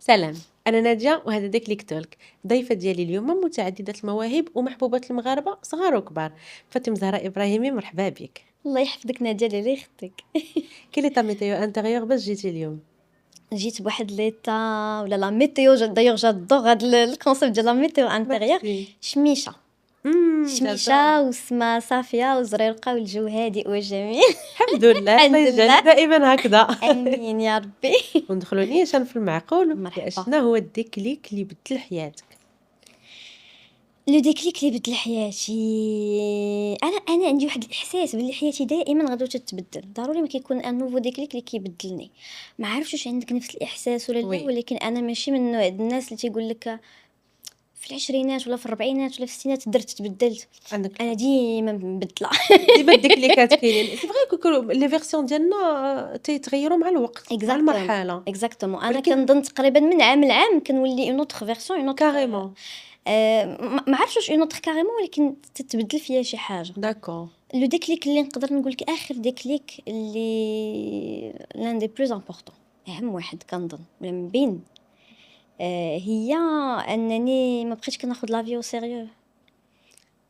سلام، أنا نادية وهذا ديكليك تولك. ضيفة ديالي اليوم متعددة المواهب ومحبوبة المغاربة صغار وكبار. فاطمة زهراء إبراهيمي، مرحبا بك. الله يحفظك نادية، الله يخطيك. كيلي تا ميتيو انتيريور باش جيتي اليوم؟ جيت بواحد ليطا ولا لا ميتيو دايوغ جادور هاد الكونسيبت ديال لا ميتيو انتيريور. ميرسي. شميشه جادور. شميشه والسما صافيه وزريرقه والجو هادئ وجميل. الحمد لله، الله الحمد يجعلنا لله. دائما هكذا. امين يا ربي. وندخلوا نيشان في المعقول. مرحبا. شنو هو الديكليك اللي بدل حياتك؟ لو ديكليك اللي بدل حياتي، انا عندي واحد الاحساس باللي حياتي دائما غادي تتبدل، ضروري ما كيكون ان نوفو ديكليك اللي كيبدلني. ما عرفتش واش عندك نفس الاحساس ولا لا، وي، ولكن انا ماشي من نوع الناس اللي تيقول لك في العشرينات ولا في الربعينات ولا في الستينات درت تبدلت. عندك انا الحق. ديما مبدله. ديما الديكليكات كاينين، سي فري كو لي فيرسيون ديالنا تيتغيروا مع الوقت مع المرحله. اكزاكتومون انا ولكن كنظن تقريبا من عام لعام كنولي اون اوتر فيرسيون اون اوتر. كاريمون. ما عرفتش واش اون اوتر كاريمون، ولكن تتبدل فيها شي حاجه. داكور. لو ديكليك اللي نقدر نقول لك اخر ديكليك اللي لان دي بلوز امبورطون، اهم واحد كنظن ولا من بين، هي انني ما بقيتش كناخذ لافيو سيريو.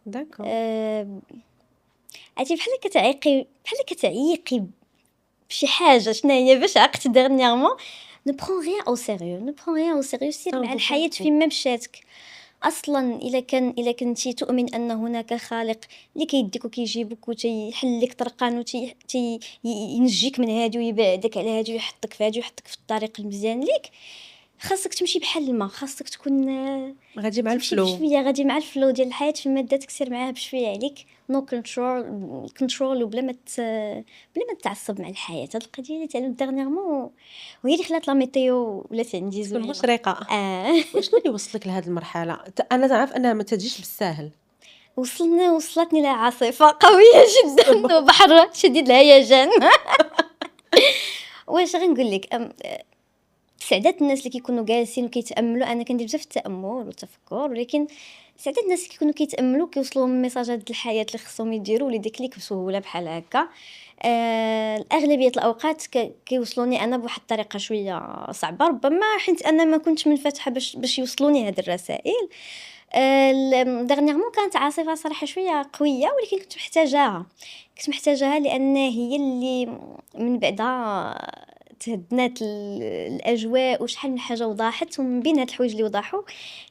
داكور. عرفتي بحال كتعيقي بشي حاجه، شنو هي باش عقت ديرنييرمون. نو برون ريان او سيريو، نو برون ريان او سيريو، سير مع الحياه فين ما مشاتك. اصلا الا كنتي تؤمن ان هناك خالق اللي كيديك وكيجيبك وتيحل لك طرقان ينجيك من هادي ويبعدك على هادي ويحطك في هادي ويحطك في الطريق المزيان ليك، خاصك تمشي بحال الماء، خاصك تكون غادي مع تمشي الفلو. بشويه غادي مع الفلو ديال الحياه، فيما داتك سير معاها بشويه عليك، نو كنترول وبلا ما تعصب مع الحياه. هاد القضيه اللي تعلمت ديرنييرمون وهي اللي خلات لا ميتيو ولات عندي تكون زوينه. مشرقة. وشنو اللي وصلك لهاد المرحلة؟ أنا تعرف أنها ما تجيش بالساهل. وصلتني لعاصفه قويه جدا وبحر شديد الهيجان. واش غنقول لك، سعدات الناس اللي كيكونوا جالسين وكيتاملوا، انا كندير بزاف التامل والتفكر، ولكن سعدات الناس اللي كيكونوا كيتاملوا كيوصلوا من ميساجات د الحياه اللي خصهم يديروا لي ديكليك بسهوله بحال هكا. الاغلبيه الاوقات كيوصلوني انا بواحد الطريقه شويه صعبه، ربما حيت انا ما كنتش منفتحه باش يوصلوني هاد الرسائل. دغنيغمون كانت عاصفه صراحه شويه قويه، ولكن كنت محتاجاها لان هي اللي من بعدها تهدنات الاجواء وشحال من حاجه وضاحت. ومن بين هاد الحوايج اللي وضحوا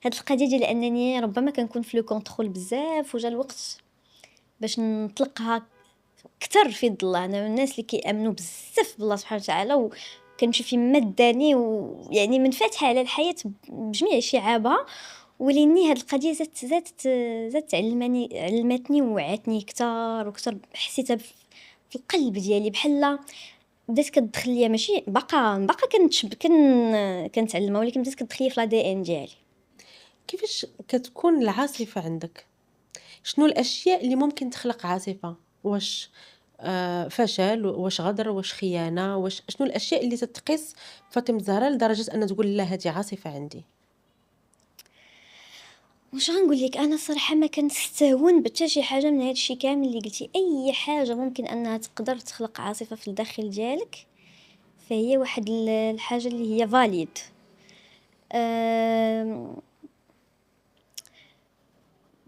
هاد القضيه ديال انني ربما كنكون في لو كونترول بزاف، وجا الوقت باش نطلقها كتر في الله. انا من الناس اللي كيامنوا بزاف بالله سبحانه وتعالى، وكنمشي في مداني ويعني منفتحه على الحياه بجميع شعابها. ولاني هاد القضيه زادت علمتني ووعاتني كتر وكتر، حسيتها في القلب ديالي بحال بدات كتدخل ليا، ماشي باقا كنتعلمها، ولكن بدات كتدخل ليا في لا دي ان ديالي. كيفاش كتكون العاصفة عندك؟ شنو الأشياء اللي ممكن تخلق عاصفة؟ واش فشل، واش غدر، واش خيانة، شنو الأشياء اللي تتقيس فاطمة الزهراء لدرجة أن تقول لا هذه عاصفة عندي؟ واش غنقول لك، انا الصراحه ما كنستهون بحتى شي حاجه من هادشي كامل اللي قلتي. اي حاجه ممكن انها تقدر تخلق عاصفه في الداخل ديالك فهي واحد الحاجه اللي هي فاليد.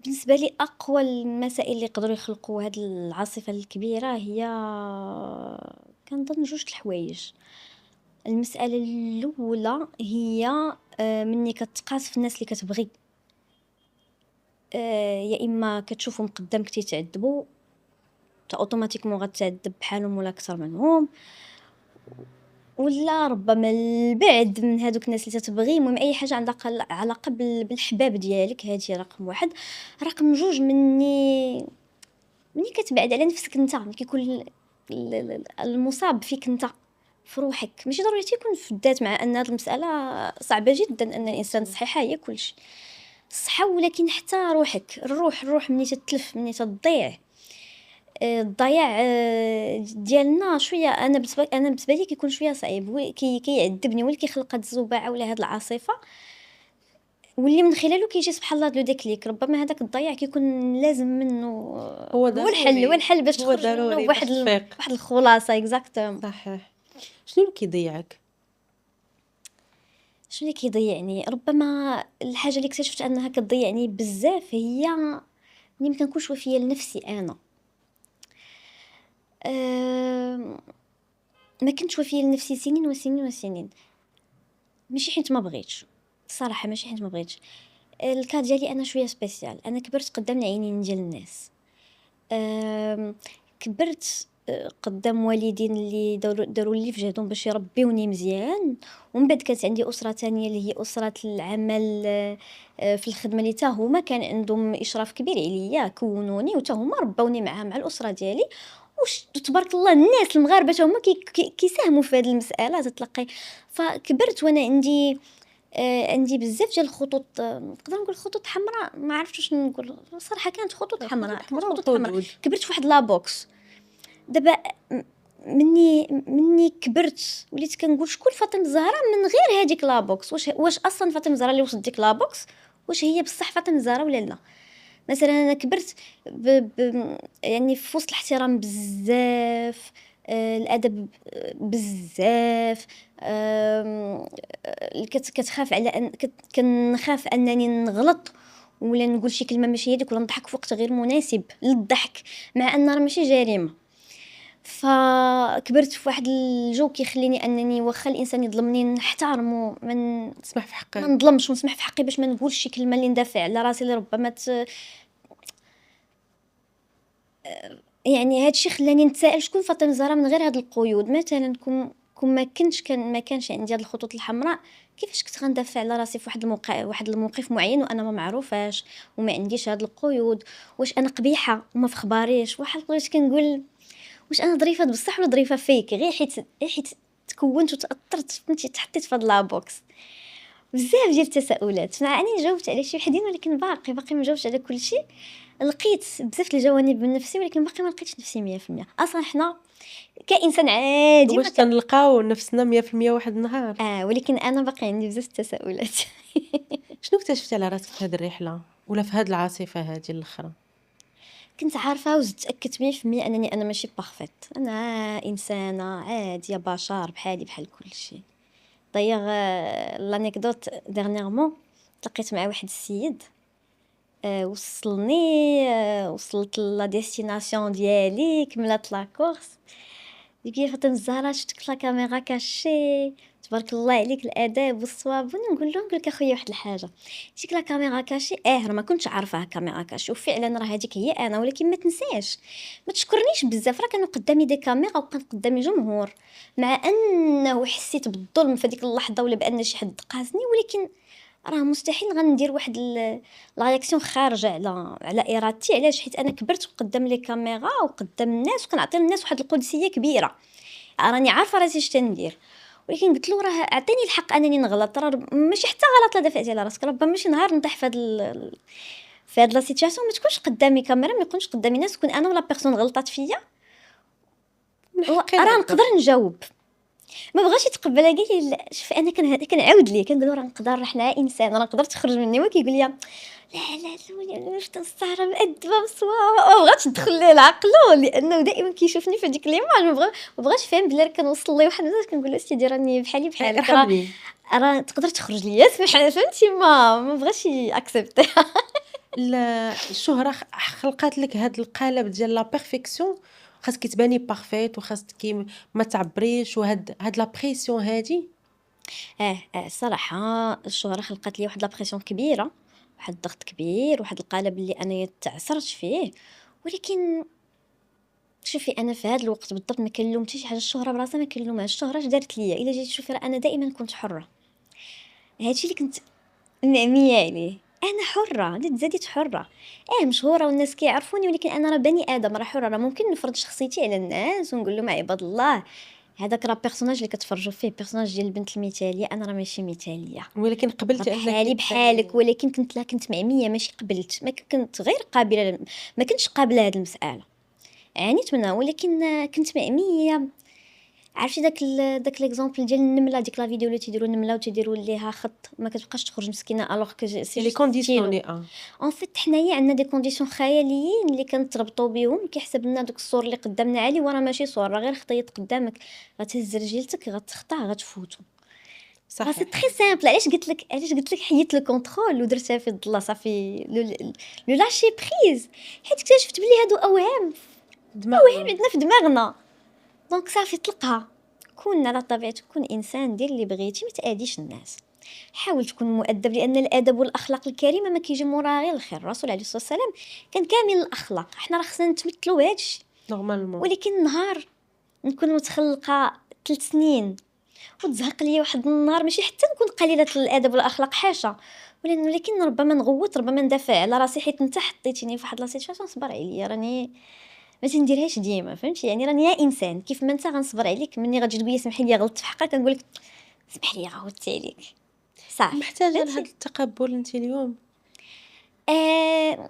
بالنسبه لي اقوى المسائل اللي يقدروا يخلقوا هاد العاصفه الكبيره هي كنظن جوج الحوايج. المساله الاولى هي مني كتقاس في الناس اللي كتبغي، يا اما كتشوفهم قدامك تيتعذبوا تا اوتوماتيكمون غتعذب بحالهم ولا اكثر منهم، ولا ربما البعد من هادوك الناس اللي تتبغي. المهم اي حاجه عندها علاقه بالحباب ديالك، هذه رقم واحد. رقم جوج، مني كتبعد على نفسك انت، ملي كيكون المصاب فيك انت في روحك. ماشي ضروري تيكون في الذات، مع ان هذه المساله صعبه جدا ان الانسان صحيحه هي كلشي الصحه، ولكن حتى روحك، الروح مني تتلف، مني تضيع. الضياع ديالنا شويه، انا بالنسبه لي كيكون شويه صعيب، كيعذبني، واللي كيخلق هاد الزوبعه ولا هاد العاصفه، واللي من خلاله كيجي سبحان الله لو ديكليك. ربما هذاك الضياع كيكون لازم منه هو هو ضروري، الحل باش هو تخرج منه ضروري باش بواحد تفيق. واحد الخلاصه. اكزاكتوم. صحيح. شنو اللي كيضيعك؟ شنو اللي كيضيعني؟ ربما الحاجة اللي اكتشفت أنها كتضيعني بزاف هي ملي ما كنكونش وفية لنفسي أنا. آمم، ما كنتش وفية لنفسي سنين وسنين وسنين، ماشي حيت ما بغيتش، الصراحة ماشي حيت ما بغيتش. الكا ديالي أنا شوية سبيسيال، أنا كبرت قدام العينين ديال الناس. كبرت قدام والدين اللي داروا لي في جهدهم باش يربيوني مزيان، ومن بعد كانت عندي أسرة تانية اللي هي أسرة العمل، في الخدمة اللي تا هما كان عندهم إشراف كبير عليا، كونوني وتا هما ربوني مع الأسرة ديالي. تبارك الله الناس المغاربة تا هما كيساهموا في هذه المسألة تتلقاي. فكبرت وانا عندي بزاف ديال الخطوط، نقدر نقول خطوط حمراء، ما عرفتش واش نقول الصراحه، كانت خطوط حمراء، حمراء خطوط حمراء. وحدود. كبرت في واحد لابوكس. دابا مني كبرت وليت كنقول شكون فاطمه الزهراء من غير هذيك لابوكس. واش اصلا فاطمه الزهراء اللي وصلت ديك لابوكس واش هي بصح فاطمه الزهراء ولا لا؟ مثلا انا كبرت يعني في وسط الاحترام بزاف، الادب بزاف. كتخاف على كنخاف انني نغلط ولا نقول شي كلمه ماشي هي ديك، ولا نضحك في وقت غير مناسب للضحك، مع ان راه ماشي جريمه. فكبرت في واحد الجو كيخليني انني واخا الانسان يظلمني نحترمه، تسمح في ما حقك. نظلمش ونسمح في حقي باش ما نقولش شي كلمه اللي ندافع على راسي اللي ربما يعني هادشي خلاني نتسائل شكون فاطمه الزهراء من غير هاد القيود. مثلا كون ما كانش عندي هاد الخطوط الحمراء، كيفاش كنت غندافع على راسي في واحد الموقف معين وانا ما معروفاش وما عنديش هاد القيود؟ واش انا قبيحه وما فخباريش؟ واحد لقيت كنقول واش انا ظريفه بصح ولا ظريفه فيك غير حيت تكونت وتاثرت فهمتي، تحطيت في هاد لابوكس. بزاف ديال التساؤلات، مع اني جاوبت على شي وحدين ولكن باقي ما جاوبتش على كل شيء. لقيت بزاف الجوانب من نفسي ولكن باقي ما لقيتش نفسي 100%. اصلا حنا كإنسان عادي واش تنلقاو نفسنا 100% واحد النهار؟ ولكن انا باقي عندي بزاف التساؤلات. شنو اكتشفتي على راسك في هذه الرحله ولا في هذه العاصفه هذه الاخرى؟ كنت عارفه وزدت تاكدت 100% انني انا ماشي بارفيت، انا انسانه عاديه، بشر بحالي بحال كل شيء. دايوغ لانيكدوت ديرنييرمون تلاقيت مع واحد السيد، وصلت لا ديستيناسيون ديالي، كملت لا كورس. يقول لي فاطمه الزهراء شفتك لا كاميرا كاشي، تبارك الله عليك الاداب والصواب. وانا نقول لك اخويا واحد الحاجه، ديك لا كاميرا كاشي راه ما كنتش عارفاها كاميرا كاشي، وفعلا راه هذيك هي انا. ولكن ما تنساش ما تشكرنيش بزاف، راه كانوا قدامي دي كاميرا وكان قدامي جمهور، مع انه حسيت بالظلم في ديك اللحظه ولا بان شي حد قاسني، ولكن راه مستحيل غندير واحد لا رياكسيون خارجه على ارادتي. علاش؟ حيت انا كبرت قدام لي كاميرا وقدام الناس وكنعطي للناس واحد القدسيه كبيره، راني عارفه راسي اش تندير. ولكن قلت له راه اعطيني الحق انني نغلط، راه ماشي حتى غلط لا دافعتي على راسك، ربما شي نهار نطيح في هاد لا سيتوياسيون، ما تكونش قدامي كاميرا، ما يكونش قدامي ناس، تكون انا ولا بيرسون غلطات فيا، نحقي راه العذر. نقدر نجاوب. ما بغاش يتقبلها، قال لي لا شوف انا كنعاود ليه كنقول له راه نقدر، راه حنا انسان، راه نقدر تخرج مني. هو كيقول لي لا واش الصحراء مأدبه بصوابه، ما بغاتش تدخل ليه لعقلو، لانه دائما كيشوفني في ديك ليماج، ما بغاش يفهم بلي كنوصل ليه واحد الناس. كنقول له سيدي راني بحالي بحالك، ارحمني. راه تقدر تخرج ليا سمح، فهمتي؟ ما بغاش ياكسبتي. الشهرة خلقات لك هاد القالب ديال لا بيرفيكسيون، خاصك تباني بارفيت وخاصك ما تعبريش، هاد لا بريسيون هادي. الصراحه الشهره خلقت لي واحد لا بريسيون كبيره، واحد الضغط كبير، واحد القالب اللي انا تعثرت فيه. ولكن شوفي انا في هذا الوقت بالضبط ما كنلومتش حاجه، الشهره براسها ما كنلومهاش، الشهره اش دارت ليا؟ الا جيت تشوفي راه انا دائما كنت حره، هادشي اللي كنت مأمية عليه. انا حره، انت زاديت حره، مشهوره والناس كيعرفوني، ولكن انا راه بني ادم، راه حره، راه ممكن نفرض شخصيتي على الناس ونقول لهم عباد الله هذاك راه بيرسوناج اللي كتفرجوا فيه، بيرسوناج ديال البنت المثاليه، انا راه ماشي مثاليه، ولكن راه قبلتي انك بحالي بحالك. ولكن كنت معميه، ماشي قبلت، ما كنت غير قابله، ما كنتش قابله هذه المساله، عانيت منها. ولكن كنت مأمية. عرفتي داك ليكزامبل ديال النمله، ديك لا فيديو اللي تيديروا النمله وتيديروا ليها خط ما كتبقاش تخرج مسكينه، الوغ كو سي لي جوست ستيلو. كونديسيوني اون فيت حنايا عندنا دي كونديسيون خياليين اللي كنتربطوا بهم، كيحسب لنا دوك الصور اللي قدامنا عالي، وراه ماشي صور، راه غير خطيط قدامك، غتهز رجلتك غتخطا غتفوتو. راه سي صحيح. تري سامبل. علاش قلت لك حيدت لو كونترول ودرتها في الضلا صافي لو لاشي بريز، حيت اكتشفت بلي هادو اوهام دماغنا. عندنا في دماغنا. دونك صافي طلقها، كون على طبيعتك، كون انسان، دير اللي بغيتي، ما تاذيش الناس، حاول تكون مؤدب، لان الادب والاخلاق الكريمه ما كيجي موراها غير الخير. الرسول عليه الصلاه والسلام كان كامل الاخلاق، حنا راه خصنا نتمثلوا بهادشي. نورمالمون. ولكن نهار نكون متخلقه 3 سنين وتزهق ليا واحد النهار، ماشي حتى نكون قليله الادب والاخلاق، حاشا، ولكن ربما نغوت، ربما ندافع على راسي، حيت انت حطيتيني في واحد لا سيتواسيون، صبر عليا، راني ما تنديرهاش ديما، فهمتي؟ يعني راني يا انسان كيف ما انت غنصبر عليك، مني غتجي تقول لي سمحي لي غلطت في حقك، كنقول لك سمح لي غوتت عليك، صافي، محتاجة لهذا فهمتي؟ التقبل انت اليوم؟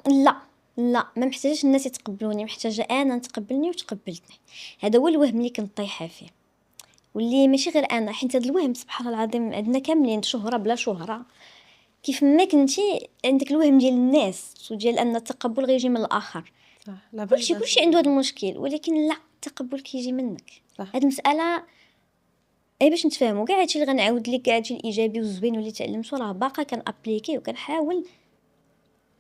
لا، لا، ما محتاجاش الناس يتقبلوني، محتاجه انا نتقبلني وتقبلتني. هذا هو الوهم اللي كنت طايحه فيه، واللي ماشي غير انا، حيت هذا الوهم سبحان الله العظيم عندنا كاملين، شهره بلا شهره، كيف ما كنتي عندك الوهم ديال الناس وديال ان التقبل غيجي من الاخر. صح، لا كلشي عنده هذا فاليداسيون. المشكل، ولكن لا، التقبل كيجي منك. صح. هذه المساله اي باش نتفاهموا كاع هادشي اللي غنعاود لك، كاع هادشي الايجابي والزوين واللي تعلمته، راه باقا كنابليكي وكنحاول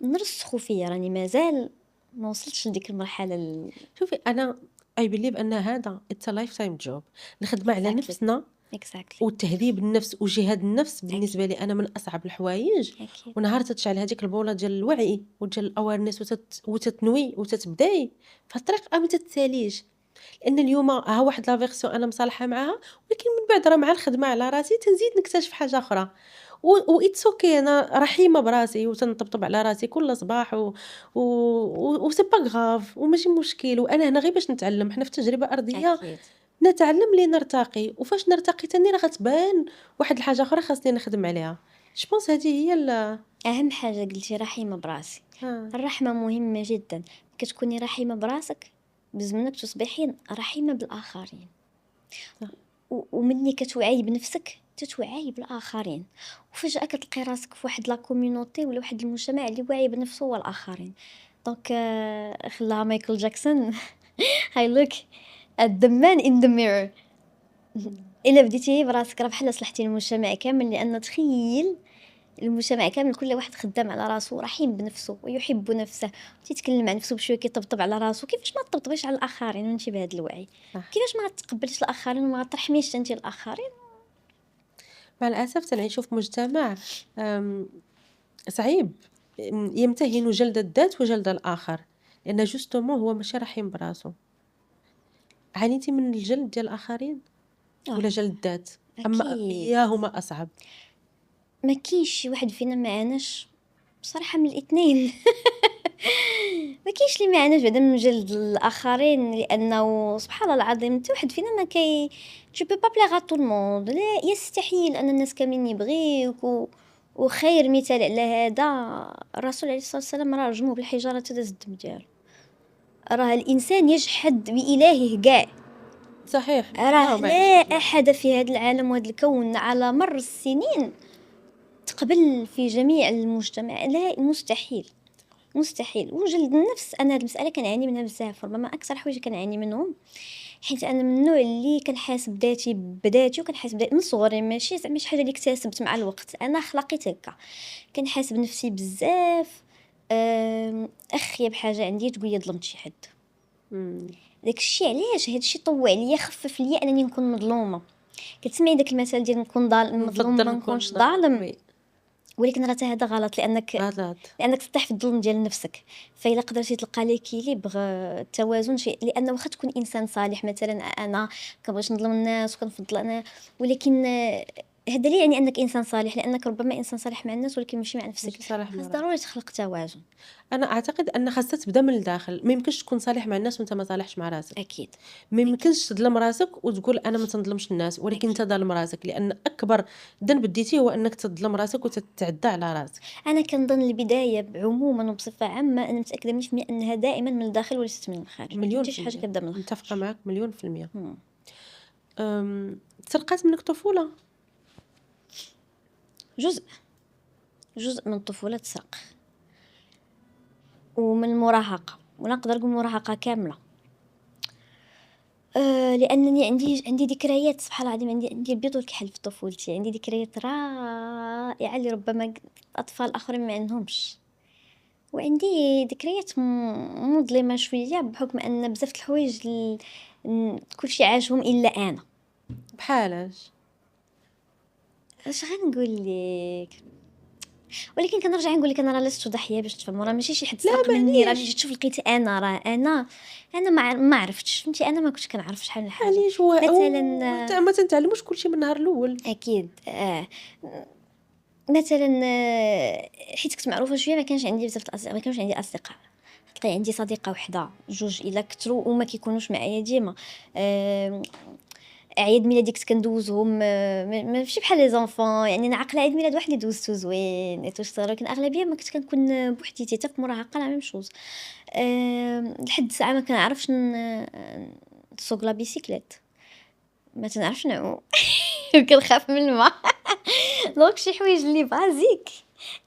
نرسخو فيا، راني مازال ما وصلتش لديك المرحله شوفي انا اي بليف ان هذا اتس لايف تايم جوب. الخدمه على exactly نفسنا exactly وتهذيب النفس وجهاد النفس بالنسبه لي انا من اصعب الحوايج. اكيد ونهار تتشعل هذيك البوله ديال الوعي وديال الاويرنس وتتنوي وتتبداي في الطريق ما تتساليش. لان اليوم ها واحد لا فيرسيون انا مصالحه معاها، ولكن من بعد راه مع الخدمه على راسي تنزيد نكتشف حاجه اخرى. وإتس اوكي، انا رحيمه براسي وتنطبطب على راسي كل صباح سي با غاف وماشي مشكل. وانا هنا غير باش نتعلم، حنا في تجربه ارضيه اكيد نتعلم لي نرتقي، وفاش نرتقي تاني راه غتبان واحد الحاجه اخرى خاصني نخدم عليها. جوبونس هذه هي اهم حاجه قلتي رحيمه براسي. ها. الرحمه مهمه جدا، كتكوني رحيمه براسك بزمنك تصبحين رحيمه بالاخرين، صح. ومني كتوعي بنفسك تتوعي بالاخرين، وفجاه كتلقي راسك في واحد لا كوميونيتي ولا واحد المجتمع اللي واعي بنفسه والاخرين. دونك خلاها مايكل جاكسون هاي لوك at the man in the mirror. الا بديتي براسك راه بحال صلحتي المجتمع كامل، لان تخيل المجتمع كامل كل واحد خدام على راسو، رحيم بنفسه ويحب نفسه، تيتكلم عن نفسه بشويه، كيطبطب على راسو، كيفاش ما تطبطبيش على الاخرين وانت بهذا الوعي؟ صح. كيفاش ما تقبلش الاخرين وما ترحميش انت الاخرين؟ مع الاسف تنعيشوا في مجتمع صعيب، يمتهن جلد الذات وجلد الآخر، لأن جوستومون هو ماشي رحيم براسو. عانيتي من الجلد ديال الآخرين ولا اه جلد الذات؟ أما اكيد، إياهما أصعب. ما كاينش شي واحد فينا ما عاناش بصراحه من الاثنين. ما كاينش اللي ما عاناش بعدا من جلد الاخرين، لانه سبحان الله العظيم حتى واحد فينا ما كي tu peux pas plaire à tout le monde، لا يستحيل ان الناس كاملين يبغيوك وخير مثال على هذا الرسول عليه الصلاه والسلام، راه رجموه بالحجاره تداز الدم ديالو. راه الانسان يجحد بإلهه كاع، صحيح، راه اللهم لا عايش بالله. احد في هذا العالم وهذا الكون على مر السنين تقبل في جميع المجتمع، لا مستحيل، مستحيل. وجلد النفس انا هذه المساله كنعاني منها بزاف، ربما اكثر حوايج كنعاني منهم، حيت انا من النوع اللي كنحاسب ذاتي بذاتي، وكنحاسب ذاتي من صغري، ماشي زعما شي حاجه اللي اكتسبت مع الوقت، انا خلقيت هكا، كنحاسب نفسي بزاف. اخيب حاجه عندي تقول لي ظلمت شي حد، مم. داك الشيء علاش هذا الشيء طوع عليا، خفف ليا انني نكون مظلومه. كتسمعي داك المثل ديال نكون مظلوم نفضل ما نكون نكونش ظالم، وي ولكن راه هذا غلط، غلط. لانك تطيح في الظلم ديال نفسك. فإلا قدرتي تلقى ليكيليبر، التوازن شيء، لانه واخا تكون انسان صالح، مثلا انا كنبغيش نظلم الناس وكنفضل انا، ولكن هذا دليل يعني انك انسان صالح، لانك ربما انسان صالح مع الناس ولكن ماشي مع نفسك. ماشي صالح مع خاص راسك. ضروري تخلق توازن. أنا أعتقد أن خاصها تبدا من الداخل، ما يمكنش تكون صالح مع الناس وأنت ما صالحش مع راسك. اكيد ما اكيد يمكنش تظلم راسك وتقول انا ما تنظلمش الناس، ولكن انت اكيد. ظالم راسك، لان اكبر ذنب ديتي هو انك تظلم راسك وتتعدى على راسك. انا كنظن البدايه عموما وبصفه عامه انا متاكده 100% انها دائما من الداخل وليست من الخارج، ما كاين مليون حتى في شي حاجه المية كتبدا من متفقة الخارج. معك مليون في المية. مم. تسرقات منك طفولة؟ جزء جزء من الطفوله تسرق، ومن المراهقه، ولا نقدر نقول مراهقه كامله. لأنني عندي ذكريات سبحان الله العظيم، عندي البيض والكحل في طفولتي، عندي ذكريات رائعة اللي ربما الأطفال الآخرين ما عندهمش. وعندي ذكريات مظلمة شوية بحكم أن بزاف د الحوايج كلشي عاشهم إلا أنا. بحالاش؟ اش غنقول لك؟ ولكن كنرجع نقول لك انا راه لست ضحيه باش تفهموا، راه ماشي شي حد سرق مني، راه معليش. مشيت تشوف لقيت انا، راه انا ما عرفتش، فهمتي؟ انا ما كنتش كنعرف شحال من حاجه معليش هو مثلا. ما تنتعلموش كلشي من النهار الاول. اكيد مثلا حيت كنت معروفه شويه، ما كانش عندي بزاف الأصدقاء، ما كانش عندي اصدقاء. تلقى عندي صديقه وحده جوج الا كثروا وما كيكونوش معايا ديما. عيد ميلادي كنت كندوزهم ماشي بحال لي زونفون، يعني انا عاقله عيد ميلاد واحد اللي دوزتو زوين ولكن اغلبيه ما كنت كنكون بوحديتي حتى في المراهقه لا ميم شوز. لحد الساعه ما كنعرفش نسوق لا بيسيكليت، ما تنعرفش نعوم كنخاف من الماء. دونك شي حوايج اللي بازيك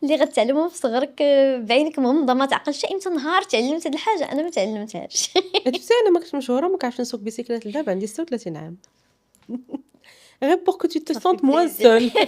اللي غتعلمهم في صغرك بعينك مغمضه ما تعقلش امتى نهار تعلمت هاد الحاجه، انا ما تعلمتهاش. عرفتي انا ما كنتش مشهوره ما كنعرفش نسوق بيسيكلات لدابا عندي 36 عام. غير بور كو tu te sentes moins seul.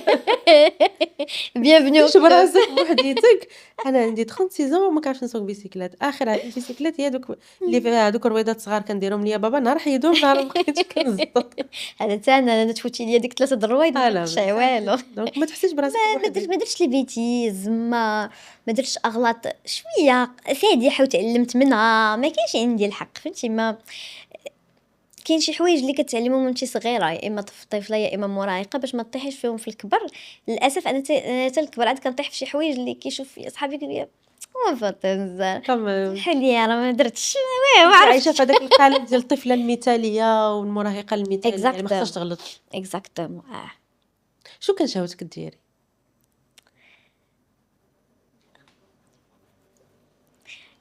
بيانفنيو تشوف راسك بوحديتك. انا عندي 36 وما كنعرفش نسوق بيسيكلات. اخر عندي بيسيكلات هي دوك اللي فيها دوك الرويضات صغار كنديرهم ليا بابا، نهار حيدهم نهار بقيت كنزطط. هذا تا انا تفوتي ليا ديك 3 الرويض ما لا درتش والو. دونك ما تحسيش براسك ما بوحدك. درتش لي بيتيز، ما درتش اغلاط شويه فادحه وتعلمت منها، ما كاينش عندي الحق فهمتي. ما كاين شي حوايج اللي كتعلمهم وانت صغيره، يا اما طفله يا اما مراهقه، باش ما تطيحيش فيهم في الكبر. للاسف انا حتى الكبر عاد كنطيح في شي حوايج اللي كيشوف في صحابي كيقول لي ما فاتنزل كم حليا راه ما درتش ما انت عايشه عرفتش. في هذاك القالب ديال الطفله المثاليه والمراهقه المثاليه، يعني ما خصهاش تغلط. اكزاكتومون. شو كان شهوتك ديري؟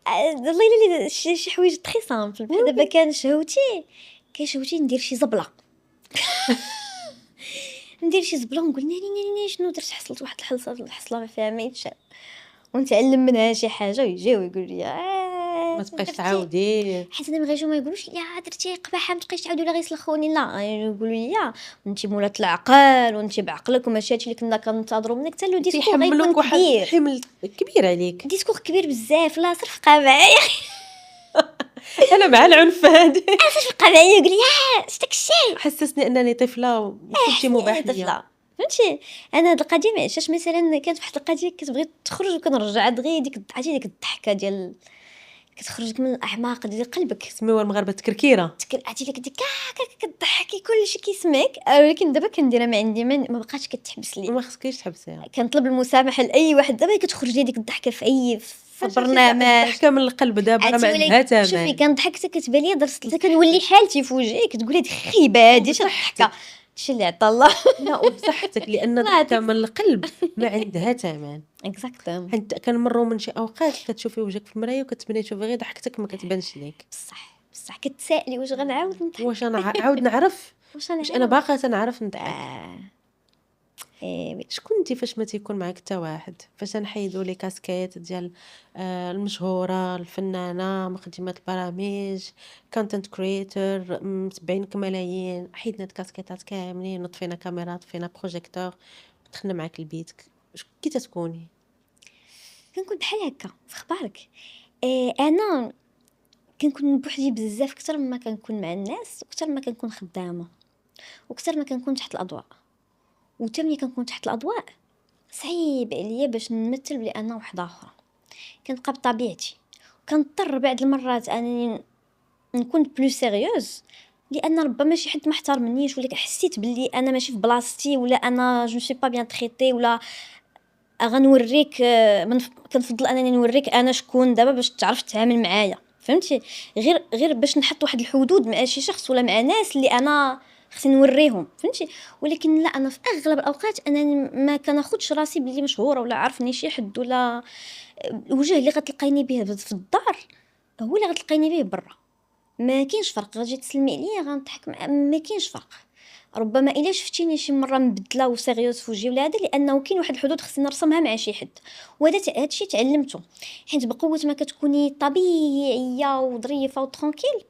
والله الا لي شي حوايج تري سامبل بحال دابا كان شهوتي ندير شي زبله. ندير شي زبله ونقول ناري شنو درت، حصلت واحد الحصله ما فيها ما يتشاف، ونتعلم منها شي حاجه ويجيو يقول لي ما تبقاش تعاودي. حيت انا بغيتو ما يقولوش لي درتي قباحه ما تبقايش تعاودي ولا غيسلخوني، لا يقولوا لي انت مولات العقل وانت بعقلك وماشي هادشي اللي كنا كننتظروا منك، حتى لو ديسكور يحملوك غيكون واحد كبير، حمل كبير عليك. ديسكور كبير بزاف، لا صرف بقى معايا. انا مع العنف هذا. صرف بقى معايا يقول لي شتك الشيء حسسني انني طفله وكل شيء مباح ليا. طفله فهمتي. انا هاد القضيه ما عشاش، مثلا كانت واحد القضيه كتبغي تخرج وكنرجع دغيا ديك الضحكه ديال كتخرجك من الاعماق ديال قلبك، سميوها المغاربه التكركيره. عرفتي لك ديك كضحكي كلشي كيسمعك. ولكن دابا كنديرها ما عندي ما بقاش كتحبس لي، ما خصكيش تحبسيها. كنطلب المسامحه لاي واحد. دابا كتخرج لي ديك الضحكه في اي في برنامج ضحكه من القلب دابا راه ما عندها ثمن. شوفي كنضحك حتى كتبان لي درت كنولي حالتي في وجهي، كتقول هذه خيبه هادي شي ضحكه شي اللي عطا الله. لا وبصحتك لان الضحكه من القلب ما عندها ثمن. اكزاكتوم. حيت كنمروا من شي اوقات كتشوفي وجهك في المرايه وكتبني تشوفي غير ضحكتك ما كتبانش ليك. بصح كتسائلي واش غنعاود نضحك، واش انا عاود نعرف واش انا باقا تنعرف نضحك. شكون انت فاش ما تيكون معاك حتى واحد، فاش نحيدوا لي كاسكيت ديال المشهوره الفنانه مقدمه البرامج كونتنت كرييتور متبعينك ملايين، حيدنا الكاسكيتات كاملين نطفينا كاميرات طفينا بروجيكتور دخلنا معاك لبيتك، كي تتكوني؟ كنكون بحال هكا في خبارك. انا كنكون بوحدي بزاف اكثر مما كنكون مع الناس، واكثر ما كنكون خدامه، واكثر ما كنكون تحت الاضواء. وتا ملي كنكون تحت الاضواء صعيب عليا باش نمثل بلي انا وحده اخرى، كنبقى بطبيعتي. كنضطر بعض المرات انني نكون بلو سيريوز، لان ربما شي حد ما احترمنيش ولا حسيت بلي انا ماشي في بلاصتي ولا انا جو سوي با بيان تريتي، ولا غنوريك كنفضل انني نوريك انا شكون دابا باش تعرف تتعامل معايا، فهمتي؟ غير باش نحط واحد الحدود مع شي شخص ولا مع ناس اللي انا خصني نوريهم، فهمتي؟ ولكن لا، انا في اغلب الاوقات انا ما كناخذش راسي بلي مشهوره ولا عارفني شي حد، ولا الوجه اللي غتلقيني به في الدار هو اللي غتلقيني به برا. ما كاينش فرق، غتجي تسلمي عليا غنضحك ما كاينش فرق. ربما الا شفتيني شي مره مبدله وسيريوز في وجهي ولا هذا، لانه كاين واحد الحدود خصني نرسمها مع شي حد، وهذا هادشي تعلمته. حيت بقوه ما كتكوني طبيعيه وظريفه وترونكيل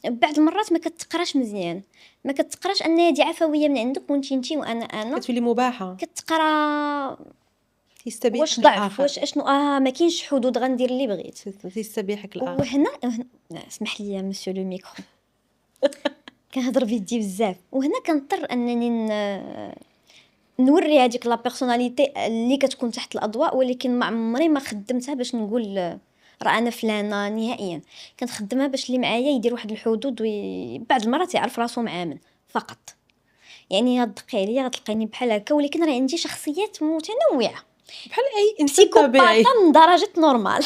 بعض المرات ما كتقراش مزيان، ما كتقراش ان هادي عفويه من عندك وانت وانا كتولي مباحة، كتقرا واش يستبيحك ضعف الآخر، واش اشنو ما كاينش حدود غندير اللي بغيت. يستبيحك الآخر. وهنا اسمح لي يا مسيو لو ميكرو، كنهضر بيدي بزاف، وهنا كنضطر انني نوري هذيك لا بيرسوناليتي اللي كتكون تحت الاضواء، ولكن ما عمري ما خدمتها باش نقول راه انا فلانه نهائيا. كنخدمها باش اللي معايا يدير واحد الحدود بعض المرات يعرف راسو معامن فقط. يعني غتدقي عليا غتلقيني بحال هكا، ولكن راه عندي شخصيات متنوعه، بحال أي إنسان بسيكوباتا طبيعي. من درجه نورمال.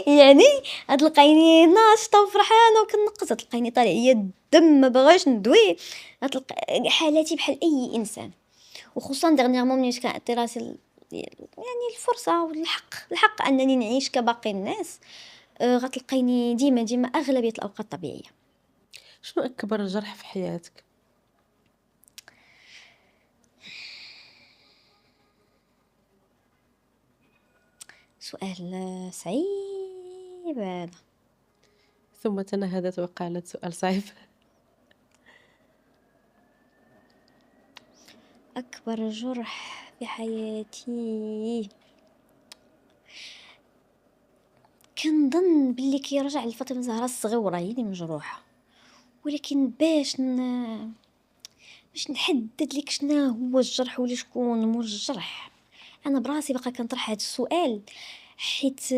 يعني غتلقيني ناشطه وفرحانه وكنقص، غتلقيني طالع ليا الدم ما بغاش ندوي، غتلقى حالاتي بحال اي انسان. وخصوصا دغنيغمون ملي كنعطي راسي يعني الفرصه والحق انني نعيش كباقي الناس، غتلقيني ديما اغلبيه الاوقات طبيعيه. شنو أكبر جرح في حياتك؟ سؤال صعيب هذا. ثم تنهدت وقالت سؤال صعيب. اكبر جرح في حياتي كنظن باللي كيرجع لفاطمه الزهراء الصغيره هي اللي مجروحه، ولكن باش نحدد لك شنو هو الجرح ولا شكون مو الجرح، انا براسي باقا كنطرح هذا السؤال، حيت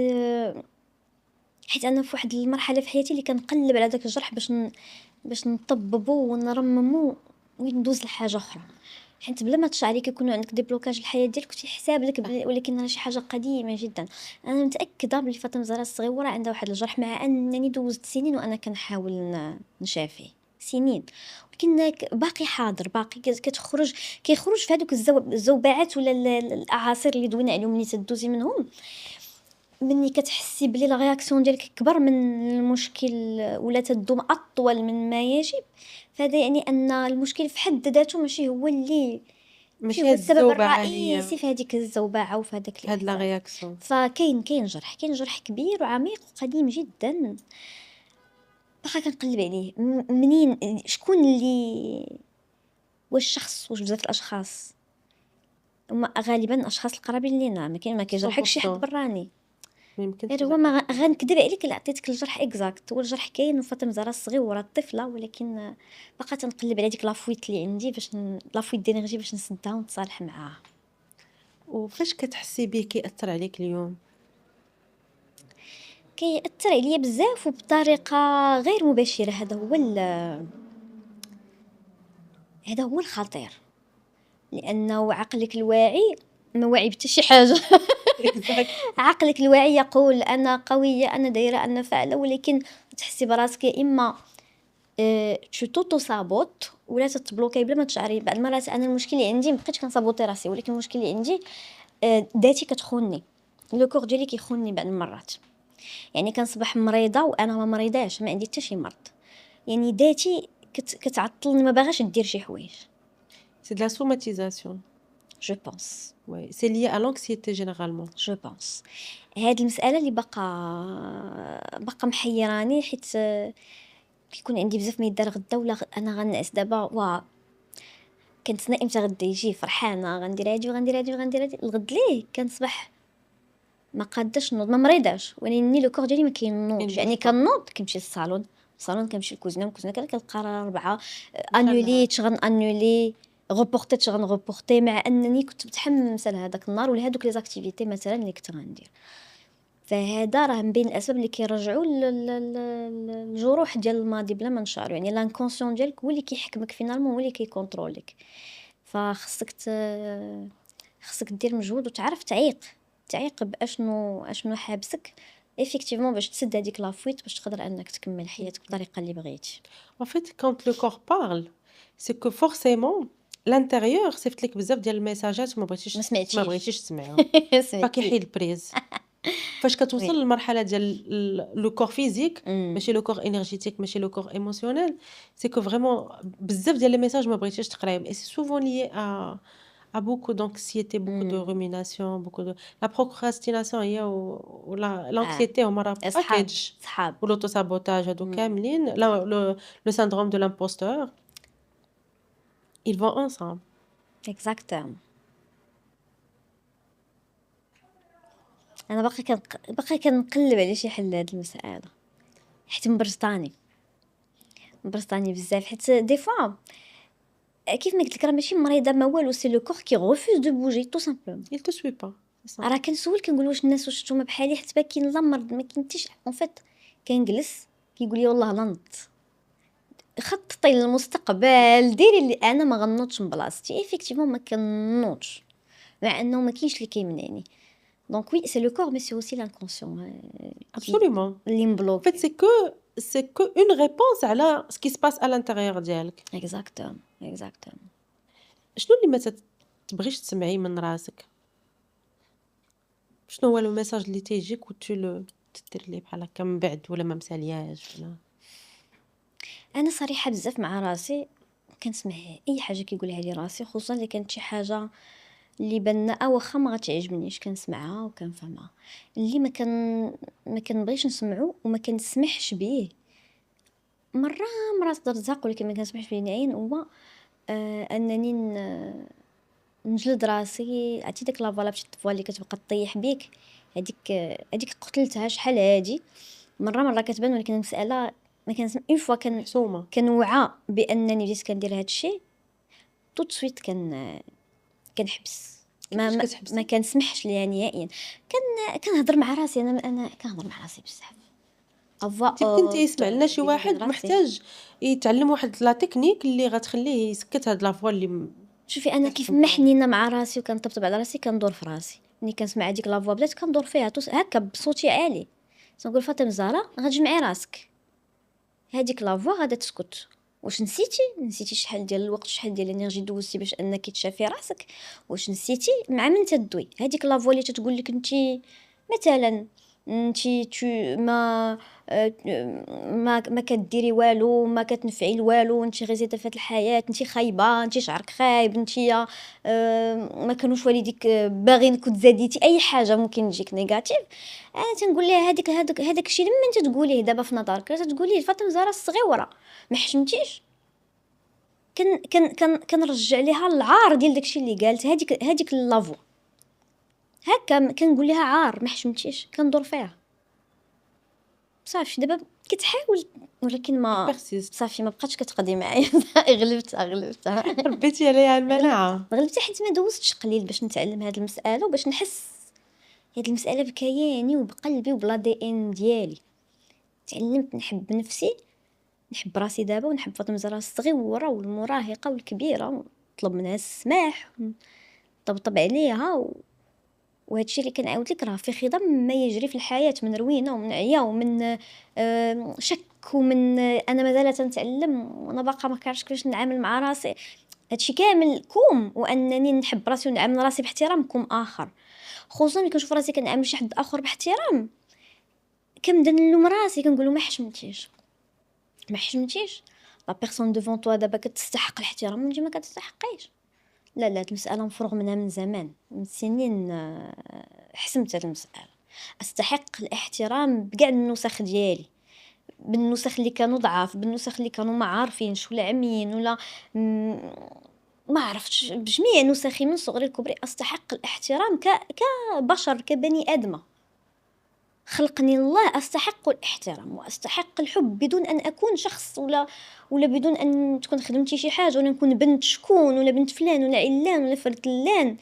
انا في واحد المرحله في حياتي اللي كنقلب على داك الجرح باش نطببو ونرممو وندوز لحاجه اخرى. حيت بلا ما تشعري كيكونوا عندك دي بلوكاج الحياه ديالك كنتي حساب لك ولكن راه شي حاجه قديمه جدا. انا متاكده بلي فاطمه الزهراء الصغيره عندها واحد الجرح، مع انني دوزت سنين وانا كنحاول نشافيه سنين، ولكن باقي حاضر، باقي كيخرج في هذوك الزوبعات ولا الاعاصير اللي دوينا عليهم ملي تدوزي منهم. مني كتحسي بلي لا رياكسيون ديالك كبر من المشكل ولا تدوم اطول من ما يجب، فهذا يعني ان المشكل في حد ذاته ماشي هو ماشي هو هاد السبب الزوبعة هي الرئيسي في هذيك الزوبعه وفي هذاك هاد لا الاحساس. رياكسيون. فكاين جرح كبير وعميق وقديم جدا، باقا كنقلب عليه منين شكون اللي واش شخص واش بزاف الاشخاص هما غالبا الاشخاص القرابين لينا، ما كيجرحكش شي حد 100% براني. ما يمكنش غير هو ما غنكذب عليك الا عطيتك الجرح اكزاكت، هو الجرح كاين وفاطمه الزهراء الصغيره الطفله، ولكن باقا تنقلب على ديك لافويت اللي عندي باش لافويت دينيرجي باش نسدها ونتصالح معاها. وفاش كتحسي بيه كيأثر عليك اليوم؟ كيأثر عليا بزاف وبطريقه غير مباشره، هذا هو الخطير، لانه عقلك الواعي ما واعي بحتى شي حاجه. عقلك الواعي يقول انا قويه انا دايره انا فاعله، ولكن تحسي براسك يا اما تو توتو صابوت ولا تتبلوكي بلا ما تشعري. بعض المرات انا المشكل اللي عندي مبقيتش كنصابوتي راسي، ولكن المشكل اللي عندي ذاتي كتخونني، لو كور ديالي كيخونني بعض المرات. يعني كنصبح مريضه وانا ما مريضاش، ما عندي حتى شي مرض، يعني ذاتي كتعطلني ما باغاش ندير شي حوايج. سي de la somatisation. جو بونس Oui, c'est lié à l'anxiété généralement. جو بونس هاد المساله اللي باقا محيراني، حيت كيكون عندي بزاف ما يدار غدا ولا انا غنعس دابا كنتسنى امتى غدا يجي فرحانه غندير هادي وغندير هادي وغندير هادي الغد ليه كنصبح ما قاداش نوض، ما مريضاش ولكن لو كور ديالي ما كينوضش. يعني كنوض كنمشي للصالون، الصالون كنمشي للكوزينه كنلقى 4 انوليت غنانولي غوبورتيت غنغوبورتي، مع انني كنت متحمسه لهذاك النهار ولهذوك لي زاكتيفيتي مثلا اللي كنت غندير. فهذا راه من بين الاسباب اللي كيرجعوا الجروح ديال الماضي بلا ما نشعروا. يعني لانكونسيون ديالك هو اللي كيحكمك فينالمون، هو اللي كيكونتروليك. فخصك خصك دير مجهود وتعرف تعيق باشنو حابسك ايفيكتيفمون باش تسد هذيك لافويت باش تقدر انك تكمل حياتك بالطريقه اللي بغيتي. En fait, quand le corps parle, c'est que forcément, l'intérieur صيفط لك بزاف ديال الميساجات ما ما سمعتيش. بغيتيش تسمعهم. فكيحيد البريز. فاش كتوصل وي. للمرحله ديال لو كور فيزيك، ماشي لو كور انرجيتيك، ماشي لو كور ايموسيونيل، سي كو فريمون بزاف ديال لي ميساج ما بغيتيش تقرايهم، اي سي سوفون ليي a beaucoup d'anxiété, beaucoup de إمم. rumination, beaucoup de la procrastination هي ولا آه، l'anxiété هما راه أصحاب، package صحاب. والauto-sabotage هادو إمم. كاملين لا le syndrome de l'imposteur, ils vont ensemble. Exactement. أنا باقي كنقلّب على شي حل لهاد المسألة، حيت مبرزطاني بزاف، حيت des fois كيف ما قلت لك راه ماشي مريضة ما والو، c'est le corps qui refuse de bouger tout simplement. Il te suit pas, c'est ça. راه كنسول كنقول واش الناس واش نتوما بحالي، حيت باكين لا مرض ما كاين حتى شي en fait. كنجلس كيقول لي والله لا نض، خططي للمستقبل، ديري اللي أنا ما غنوضش من بلاصتي، effectivement ما كنوضش، مع أنه ما كاينش اللي كيمنعني. donc oui c'est le corps mais c'est aussi l'inconscient qui Absolument. اللي En مبلوك. fait, c'est que une réponse على ce qui se passe à l'intérieur ديالك. exactement. شنو اللي ما تبغيش تسمعيه من راسك؟ شنو هو لو ميساج اللي تيجيك و tu le تدير ليه بحال هكا من بعد ولا ما مسالياش ولا أنا صريحة بزاف مع راسي، كنسمع أي حاجة كيقولها لي راسي، خصوصا اللي كانت شي حاجة اللي بناءة واخا ما غتعجبنيش كنسمعها وكنفهمها. اللي ما كنبغيش نسمعو وما كنسمحش بيه مرات درت ولكن ما كنسمحش بيه نهائيا، هو انني نجلد راسي. عرفتي داك لا باش الطفوه اللي كتبقى طيح بيك، هذيك قتلتها شحال هادي مره كتبان، ولكن المساله ما كنسمع اون فوا محسومة. كنوعى بانني بديت كندير هاد الشيء تو سويت كنحبس. كيفاش ما كتحبسي؟ كنسمحش ليها نهائيا. كنهضر مع راسي، انا كنهضر مع راسي بزاف يمكن كنتي يسمع لنا شي بيني وبين واحد راسي. محتاج يتعلم واحد لا تكنيك اللي غتخليه يسكت هاد لا فوا اللي شوفي انا كيف ما حنينه مع راسي وكنطبطب على راسي كندور في راسي، ملي كنسمع هذيك لا فوا بدات كندور فيها هكا بصوتي عالي، تنقول فاطمه زهره غتجمعي راسك، هذيك لا فوا غادا تسكت. واش نسيتي شحال ديال الوقت، شحال ديال الانرجي دوزتي باش انك تشافي راسك؟ واش نسيتي مع من تدوي هذيك لا فوا اللي تتقول لك انت مثلا انت ما ما كديري والو، ما كتنفعي والو، انت غير زايده في هاد الحياه، انت خايبه، انت شعرك خايب، انت ما كانوش والديك باغينك وتزاديتي اي حاجه ممكن تجيك نيجاتيف. انا تنقول لها هذاك الشيء لما انت تقوليه دابا في نظرك تقوليه فاطمه زهره الصغيره ما حشمتيش، كنرجع ليها العار ديال داكشي اللي قالت هذيك لافو هكا، كنقول لها عار ما حشمتيش، كندور فيها صافي. دابا كتحاول ولكن ما persiste. صافي ما بقاتش كتقضي معايا. غلبتها ربيتي عليها المناعة. غلبتها حيت ما دوزتش قليل باش نتعلم هاد المساله وباش نحس هاد المساله بكياني وبقلبي وبلا دي ان ديالي. تعلمت نحب نفسي، نحب راسي دابا، ونحب فاطمه زهره الصغيره والمراهقه والكبيره، نطلب منها السماح طبطب عليها وهذا الشيء اللي كنعاود لك راه في خضم ما يجري في الحياه من روينه ومن عيا ومن شك ومن انا مازال تنتعلم وانا باقا ما كنعرفش كيفاش نتعامل مع راسي. هادشي كامل كوم، وانني نحب راسي ونعامل راسي باحترام كوم اخر، خصوصا ملي كنشوف راسي كنعامل شي حد اخر باحترام كنبدا نلوم راسي كنقول له ما حشمتيش لا بيرسون ديفون توا دابا كتستحق الاحترام وانت ما كتستحقيش. لا هاد المساله مفروغ منها من زمان، من سنين حسمت هاد المساله. استحق الاحترام بكاع النسخ ديالي، بالنسخ اللي كانوا ضعاف، بالنسخ اللي كانوا ما عارفينش ولا عميين ولا ما عرفتش، بجميع نسخي من صغري لكبري استحق الاحترام كبشر كبني ادمه. خلقني الله استحق الاحترام واستحق الحب بدون ان اكون شخص ولا بدون ان تكون خدمتي شي حاجه ولا نكون بنت شكون ولا بنت فلان ولا علان ولا فرتلان.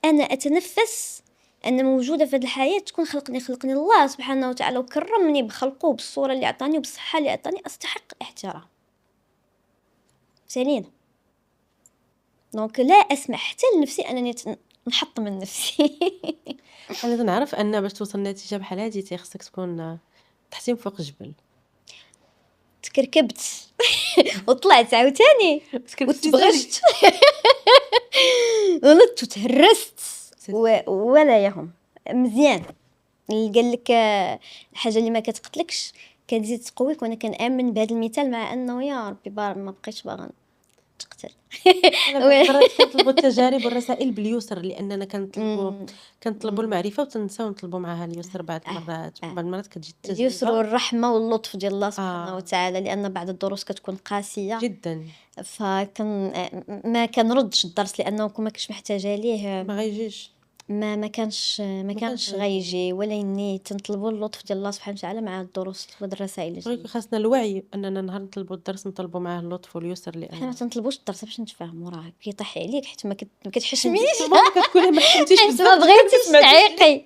انا اتنفس انا موجوده في هذه الحياه، تكون خلقني الله سبحانه وتعالى وكرمني بخلقه بالصوره اللي عطاني وبالصحه اللي عطاني، استحق الاحترام سالينا. دونك لا اسمح حتى لنفسي انني نحط من نفسي. انا تنعرف ان باش توصل لنتيجه بحال هادي خصك تكون تحتي من فوق جبل. تكركبت وطلعت عاوتاني وتبغشت ولدت وتهرست ولا يهم مزيان. اللي قال لك الحاجه اللي ما كتقتلكش كتزيد تقويك، وانا كنامن بهذا المثال مع انه يا ربي ما بقيتش باغا تقتل. أنا بعض المرات كنطلبوا التجارب والرسائل باليسر، لأننا كنطلبوا إمم. المعرفة وتنساو نطلبوا معاها اليسر بعض المرات، آه. وبعض المرات كتجي اليسر التجربة والرحمة واللطف ديال الله سبحانه آه وتعالى، لأن بعض الدروس كتكون قاسية، جدا ما كنردش الدرس لأنه كون ما كنتش محتاجة ليه ما غيجيش ما كانش ما كانش غيجي. غيجي، ولكن تنطلبوا اللطف ديال الله سبحانه وتعالى مع الدروس وهاد الرسائل اللي غير جايين. خاصنا الوعي أننا نهار نطلبوا الدرس نطلبوا معاه اللطف واليسر، حنا ما لأن تنطلبوش الدرس باش نتفاهموا، راه كيطيح عليك حيت ما كتحشميش ما كتكوني ما حكمتيش حيت بزاف ما بغيتيش تسمعي. تعيقي.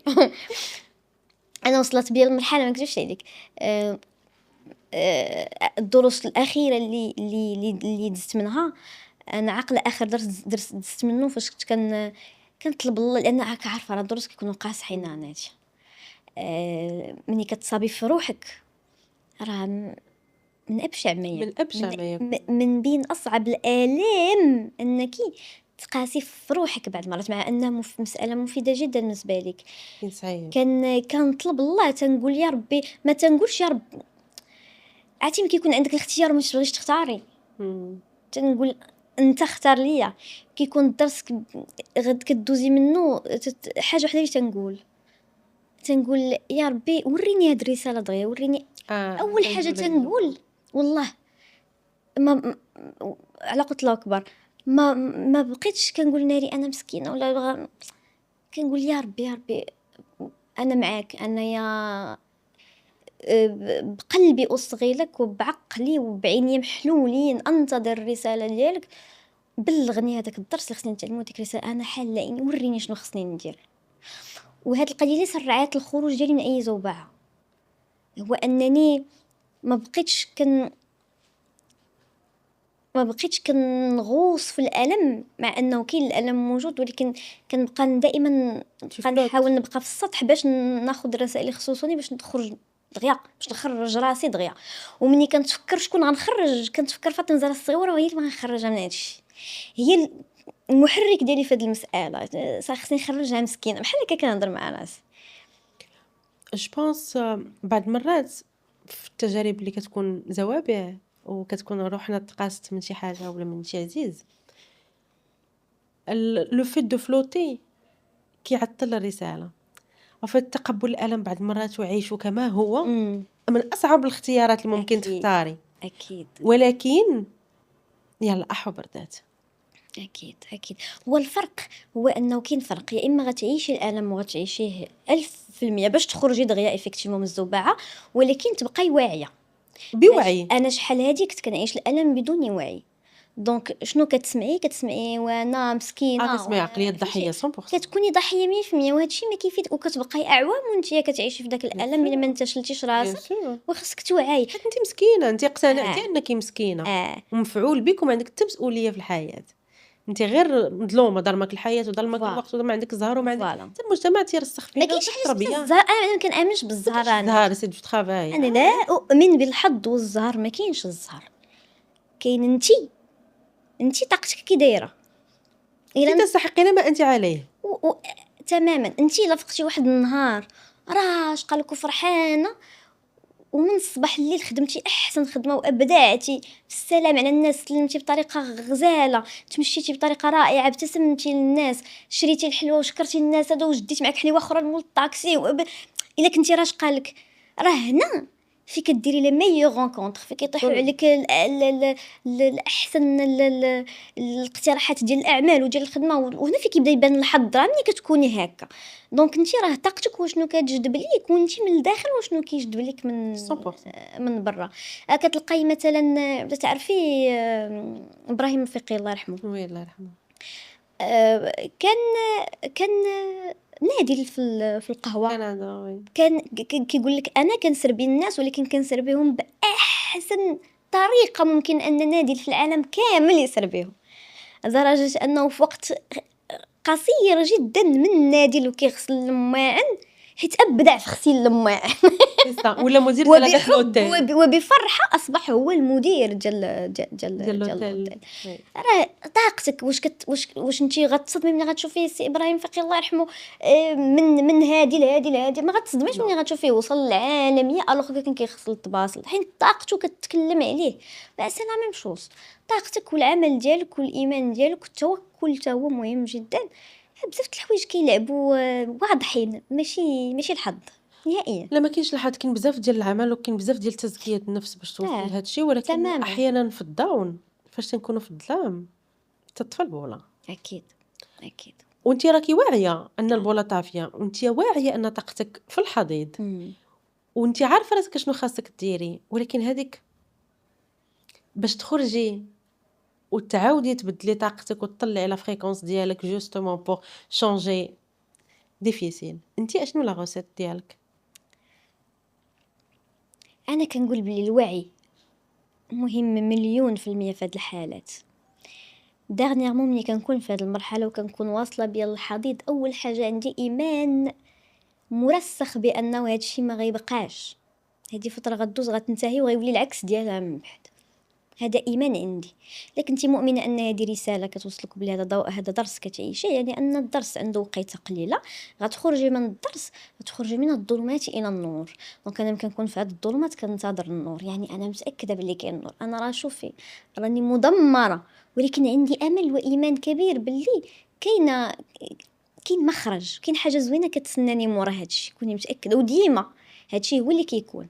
انا وصلت بيا المرحله ما نكذبش عليك، الدروس الاخيره اللي دزت منها، انا عاقله اخر درس دزت منه فاش كنت كنطلب الله، لان راك عارفه راه الدروس كيكونوا قاصحين ناتي. ملي كتصابي في روحك راه من ابشع ما يكون، من أبشع ما يكون. من بين اصعب الالام انك تقاسي في روحك بعض المرات، مع انها مساله مفيده جدا بالنسبه لك. صعيب كنطلب الله، تنقول يا ربي، ما تنقولش يا رب عرفتي ملي كيكون عندك الاختيار وما تبغيش تختاري، مم. تنقول انت اختار ليا. كيكون الدرس غد كدوزي منه حاجه وحده اللي تنقول يا ربي وريني هاد الرساله دغيا، وريني. اول حاجه تنقول والله ما على قلت الله اكبر، ما بقيتش كنقول ناري انا مسكينه ولا كنقول يا ربي يا ربي انا معاك، انا يا بقلبي أصغي لك وبعقلي وبعيني محلولين أنتظر الرسالة ديالك، بلغني هذاك الدرس اللي خصني نتعلمو، ديك الرسالة أنا حالة عيني، وريني شنو خصني ندير. وهاد القضية اللي سرعات الخروج ديالي من أي زوبعة هو أنني ما بقيتش كنغوص في الألم، مع أنه كاين الألم موجود، ولكن كنبقى دائما نحاول نبقى في السطح باش ناخذ الرسائل اللي خصوصوني باش نخرج دغيا، باش نخرج راسي دغيا. ومني كنتفكر شكون غنخرج، كنتفكر فاطمه الزهراء الصغيره وهي اللي غنخرجها من هادشي، هي المحرك ديالي في هذه المساله. صح خصني نخرجها مسكينه، بحال هكا كنهضر مع راسي. جو بونس بعض المرات في التجارب اللي كتكون زوابع وكتكون روحنا تقاست من شي حاجه ولا من شي عزيز، لو فيت دو فلوتي كيعطل الرساله. وفي تقبل الالم بعض المرات وعيشه كما هو من اصعب الاختيارات اللي ممكن أكيد. تختاري، اكيد ولكن يلا احوى بردات. اكيد هو الفرق هو انه كاين فرق، يا اما غتعيشي الالم وغتعيشيه 1000% باش تخرجي دغيا افكتيفمون من الزوبعه، ولكن تبقاي واعيه بوعي انا شحال هادي كنت كنعيش الالم بدون وعي. دونك شنو كتسمعي وانا مسكينه كتسمعي عقليه الضحيه 100%. كتكوني ضحيه 100%، وهذا الشيء ما كيفيد، وكتبقاي اعوام وانت كتعيشي في داك الالم الا ما انتشلتيش راسك وخصك توعي. حيت انت مسكينه، انت اقتنعتي انك مسكينه ومفعول بك وما عندك حتى مسؤوليه في الحياه، انت غير مظلومه، ظلمك الحياه وظلمك الوقت وما عندك الزهر وما عندك حتى المجتمع تيرسخ فيك. ما كاينش حاجه الزهر، انا ما كنامنش بالزهر، الزهر سي دو طرافاي، انا لا اؤمن بالحظ والزهر، ما كاينش الزهر، كاين انت طاقتك كي دايره، الا تستحقين ما انت عليه تماما. انت الا فقتي واحد النهار راشقه لك وفرحانه، ومن الصباح الليل خدمتي احسن خدمه وابدعتي بالسلام على الناس، سلمتي بطريقه غزاله، تمشيتي بطريقه رائعه، ابتسمتي للناس، شريتي الحلوه وشكرتي الناس هذا وجديت معك حليوه اخرى مول الطاكسي الا كنتي راشقه لك، راه هنا فيك ديري لي ميور رونكونطر، فيك يطيحوا عليك الاحسن الاقتراحات ديال الاعمال وديال الخدمه، وهنا فيك يبدا يبان الحظ، راه ملي كتكوني هكا. دونك انت راه طاقتك وشنو كتجذب ليك، وانت من الداخل وشنو كيجذب لك من برا. كتلقاي مثلا تعرفي ابراهيم الفقي الله يرحمه، الله يرحمه، كان نادي في القهوه كان كيقول لك انا كنسربي الناس، ولكن كنسربيهم باحسن طريقه ممكن ان نادي في العالم كامل يسربيهم، لدرجه انه في وقت قصير جدا من نادي وكيغسل الماعن حيت ابدع في غسيل الماء سي سا، ولا مدير ثلاثه الاوتيل وبفرحه اصبح هو المدير ديال ديال الاوتيل. الاوتيل. وي. راه طاقتك واش انت غتصدمي ملي غتشوفي سي ابراهيم فقي الله يرحمه من هادي لهادي ما غتصدميش لا. ملي غتشوفيه وصل للعالميه الوغ كان كيغسل الطباصل حيت طاقته كتكلم عليه. سي لا ميم شوز، طاقتك والعمل ديالك والايمان ديالك والتوكل حتى هو مهم جدا. بزاف د الحوايج كيلعبوا واضحين، ماشي الحظ نهائيا. لا، ما كاينش الحد، كاين بزاف ديال العمل وكاين بزاف ديال تزكيه النفس باش توصل اه لهذا الشيء، ولكن تماما. احيانا في الداون فاش تنكونوا في الظلام تطفى البوله. اكيد اكيد. وانت راكي واعيه ان البوله طافيه، وانت واعيه ان طاقتك في الحضيض، مم. وانت عارفه راسك شنو خاصك ديري، ولكن هذيك باش تخرجي وتعاودي تبدلي طاقتك وتطلعي لا فريكونس ديالك جوستومون بور شونجي ديفيسيل. انت اشنو لا غوسيت ديالك؟ انا كنقول بلي الوعي مهم مليون في المية في هاد الحالات. دغنيغمون ملي كنكون في هاد المرحله وكنكون واصله بيا الحضيض، اول حاجه عندي ايمان مرسخ بانه هادشي ما غيبقاش، هادي فتره غدوز غتنتهي وغيولي العكس ديالها من بعد. هذا ايمان عندي. لكن انت مؤمنه ان هذه رساله كتوصلك بلي هذا درس كتعيشيه، يعني ان الدرس عنده وقيته قليله غتخرجي من الدرس، غتخرجي من الظلمات الى النور. دونك انا كنكون في هذه الظلمات كنتظر النور، يعني انا متاكده بلي كاين النور. انا راه شوفي راني مدمره، ولكن عندي امل وايمان كبير بلي كاين مخرج، كاين حاجه زوينه كتسناني مورا هادشي، كوني متاكده. وديما هادشي هو اللي كيكون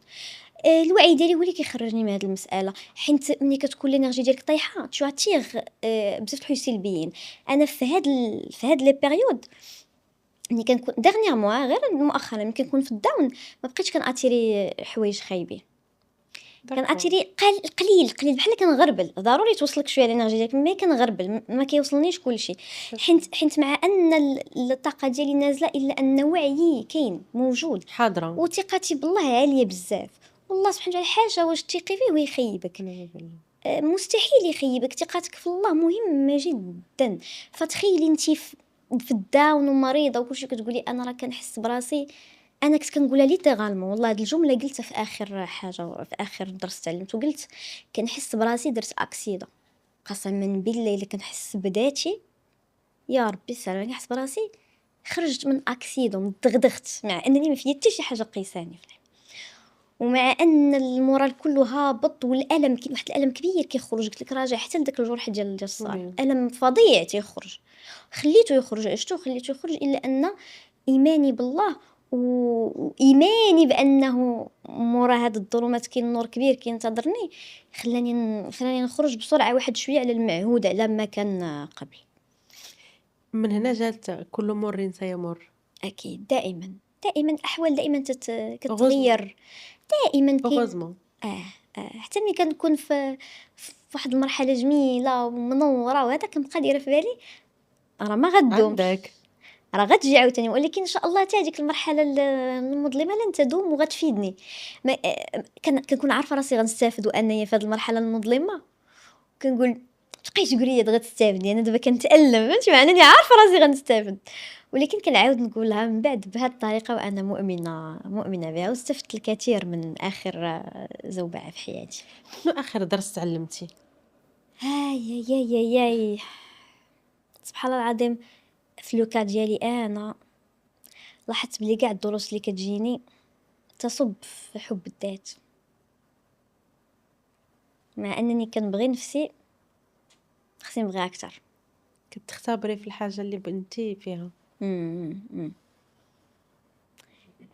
الوعي ديالي هو اللي كيخرجني من هذه المساله. حيت ملي كتكون لينيرجي ديالك طايحه تواتيغ بزاف د الحوايج سلبيين. انا في هاد لي بيريود ملي كنكون دغنيغمون غير مؤخرا ملي كنكون في الداون ما بقيتش كناتيري حوايج خايبين، كناتيري قليل بحال كنغربل. ضروري توصلك شويه الانرجي ديالك مي كنغربل ما كيوصلنيش كلشي. حيت مع ان الطاقه ديالي نازله الا ان وعيي كاين موجود حاضره. وثقتي بالله عاليه بزاف. والله سبحانه وتعالى حاجه واش تثقي فيه ويخيبك، مستحيل يخيبك. ثقتك في الله مهمه جدا. فتخيلي انت في الداون ومريضه وكلشي كتقولي انا راه كنحس براسي. انا كنت كنقولها ليترالمون، والله هاد الجمله قلتها في اخر حاجه في اخر درس تعلمته، قلت كنحس براسي درت اكسيدا. قسما بالله الا كنحس بذاتي يا ربي السلام كنحس براسي خرجت من اكسيدو مدغدغت، مع انني ما فيا حتى شي حاجه قيساني في الحياة. ومع ان المورال كله هابط والالم واحد الالم كبير كيخرج، قلت لك راجع حتى لذاك الجرح ديال الصار، وي. الم فظيع تيخرج. خليته يخرج، عشتو خليته يخرج، الا ان ايماني بالله وايماني بانه مورا هاد الظلمات كاين نور كبير كينتظرني خلاني نخرج بسرعه واحد شويه على المعهود على ما كان قبل. من هنا جات كل مر سيمر. اكيد دائما الاحوال دائما غوزمون. كتغير. دائما كاين غوزمون. حتى ملي كنكون في واحد المرحله جميله ومنوره وهذا كنبقى دايره في بالي راه ما غدومش، عندك. راه غتجي عاوتاني، ولكن ان شاء الله حتى هذيك المرحله المظلمه لن تدوم وغتفيدني. ما كنكون عارفه راسي غنستافد وانني في هذه المرحله المظلمه، كنقول تبقاي تقولي لي غتستافدي، انا دابا كنتالم فهمتي مع انني عارفه راسي غنستافد، ولكن كنعاود نقولها من بعد بهذه الطريقه وانا مؤمنه بها، واستفدت الكثير من اخر زوبعه في حياتي. شنو اخر درس تعلمتي؟ هاي ياي ياي ياي سبحان الله العظيم. في لوكا ديالي انا لاحظت بلي كاع الدروس اللي كتجيني تصب في حب الذات، مع انني كنبغي نفسي خصني نبغيها اكثر. كتختبري في الحاجه اللي بنتي فيها.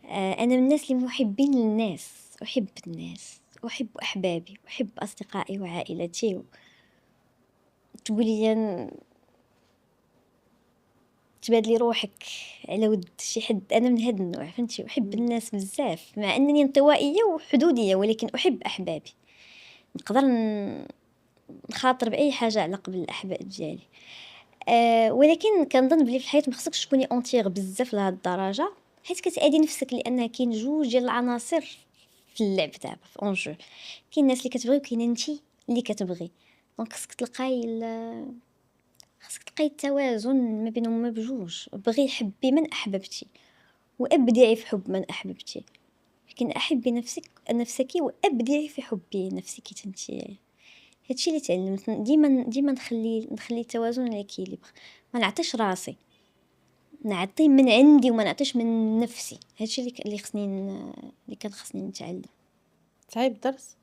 انا من الناس اللي محبين للناس، احب الناس، احب احبابي، احب اصدقائي وعائلتي. تقولي تبادلي روحك على ود شي حد، انا من هذا النوع فهمتي. احب الناس بزاف مع انني انطوائيه وحدوديه، ولكن احب احبابي. نقدر نخاطر باي حاجه على قبل الاحباب ديالي. ولكن كنظن بلي في الحياه ما خصكش تكوني اونتيغ بزاف لهاد الدرجه، حيت كتعادي نفسك، لان كاين جوج ديال العناصر في اللعب دابا في اونجو. كاين الناس اللي كتبغي وكاين انتي اللي كتبغي. دونك خصك تلقاي التوازن ما بينهم بجوج. بغي حبي من احببتي، وأبدعي في حب من أحببتِ، لكن أحبي نفسك وأبدعي في حب نفسك أنتِ. هادشي اللي تعلمت ديما نخلي التوازن الإكيليبر، ما نعطيش راسي، نعطي من عندي وما نعطيش من نفسي. هادشي اللي خصني اللي كان خصني نتعلم. صعيب الدرس.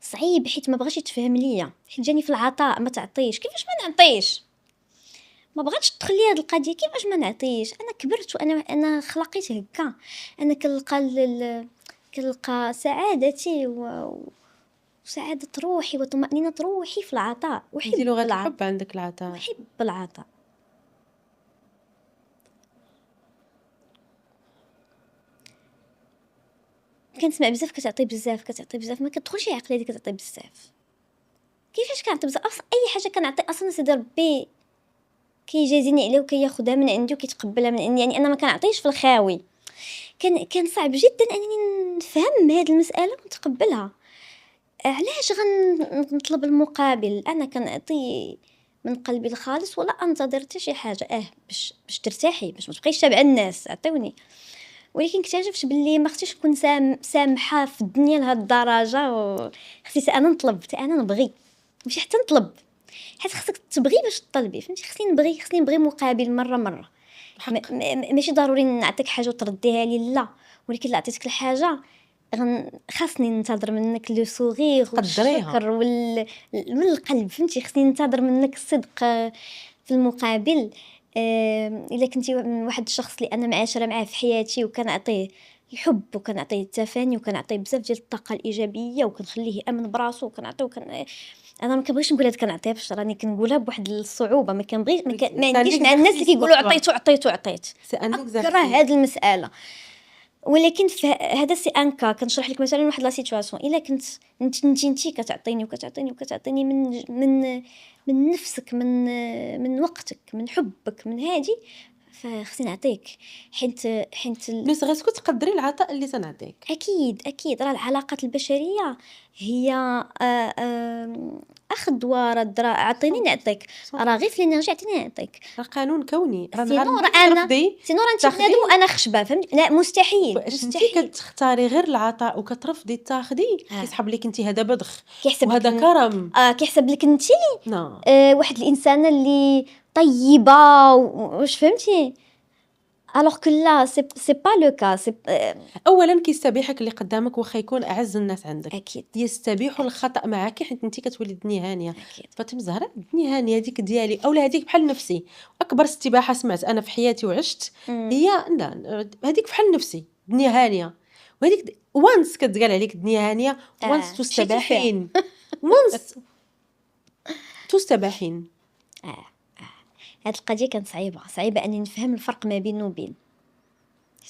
صعيب حيت ما بغاش يتفهم ليا، حيت جاني في العطاء ما تعطيش، كيفاش ما نعطيش؟ ما بغاتش تدخل لي هاد القضيه، كيفاش ما نعطيش؟ انا كبرت وانا خلقيت هكا. انا كنلقى سعادتي وسعاده روحي وطمأنينة روحي في العطاء. انت لغة العطاء، الحب عندك العطاء. أحب العطاء. كنسمع بزاف كتعطي بزاف كتعطي بزاف، ما كتدخلش عقلي هذيك كتعطي بزاف. كيفاش كنعطي بزاف؟ اصلا اي حاجه كنعطي اصلا سيدي ربي كيجازيني عليها وكياخدها من عندي وكيتقبلها من عندي. يعني انا ما كنعطيش في الخاوي. كان صعب جدا انني نفهم هذه المساله ونتقبلها. علاش غنطلب المقابل؟ انا كنعطي من قلبي الخالص ولا انتظر حتى شي حاجه باش ترتاحي، باش ما تبقيش تابع الناس عطيوني. ولكن اكتشفت باللي ما خصنيش نكون سامحه في الدنيا لهاد الدرجه، خصني انا نطلب، انا نبغي ماشي حتى نطلب، حيت خصك تبغي باش تطلبي، فهمتي؟ خصني نبغي مقابل مره. ماشي ضروري نعطيك حاجه وترديها لي، لا، ولكن لا عطيتك الحاجه خاصني ننتظر منك لو سوغير والشكر من القلب، فهمتي؟ خصني ننتظر منك الصدق في المقابل. الا كنتي واحد الشخص اللي انا معاشره معاه في حياتي وكنعطيه الحب وكنعطيه التفاني وكنعطيه بزاف ديال الطاقه الايجابيه وكنخليه يامن براسو وكنعطيه انا ما كنبغيش نقول هاد كنعطيه باش راني كنقولها بواحد الصعوبه، ما كنبغيش ما عنديش مع الناس اللي كيقولوا عطيت كره هاد المساله. ولكن هذا سي انكا كنشرح لك مثلا واحد لا سيتواسيون، الا كنت انت كتعطيني من نفسك، من وقتك، من حبك، من هادي، فخصني نعطيك. حيت بس غاسكو تقدري العطاء اللي تنعطيك. اكيد راه العلاقات البشريه هي اخذ ورد. راه اعطيني نعطيك، راه غير في الانرجي عطيني نعطيك، راه قانون كوني. راه سينو نهار انا ترفضي انت بنادم وانا خشبه، فهمت؟ لا مستحيل باش انت كتختاري غير العطاء وكترفضي تاخدي، كيسحب لك انت هذا بدخ وهذا كرم. كيحسب لك انت نعم. واحد الانسانه اللي طيبه واش فهمتي؟ الوغ كو لا سي با لو كا. اولا كيستبيحك اللي قدامك واخا يكون اعز الناس عندك، اكيد يستبيحوا الخطا معك حيت انت كتولي الدنيا هانيه. اكيد فاطمه الزهراء الدنيا هانيه هذيك ديالي اولا هذيك بحال نفسي. اكبر استباحه سمعت انا في حياتي وعشت هي لا هذيك بحال نفسي الدنيا هانيه. وهذيك وانس كتقال عليك الدنيا هانيه وانس تستباحين وانس تستباحين. هاد القضيه كانت صعيبه اني نفهم الفرق ما بينه وبين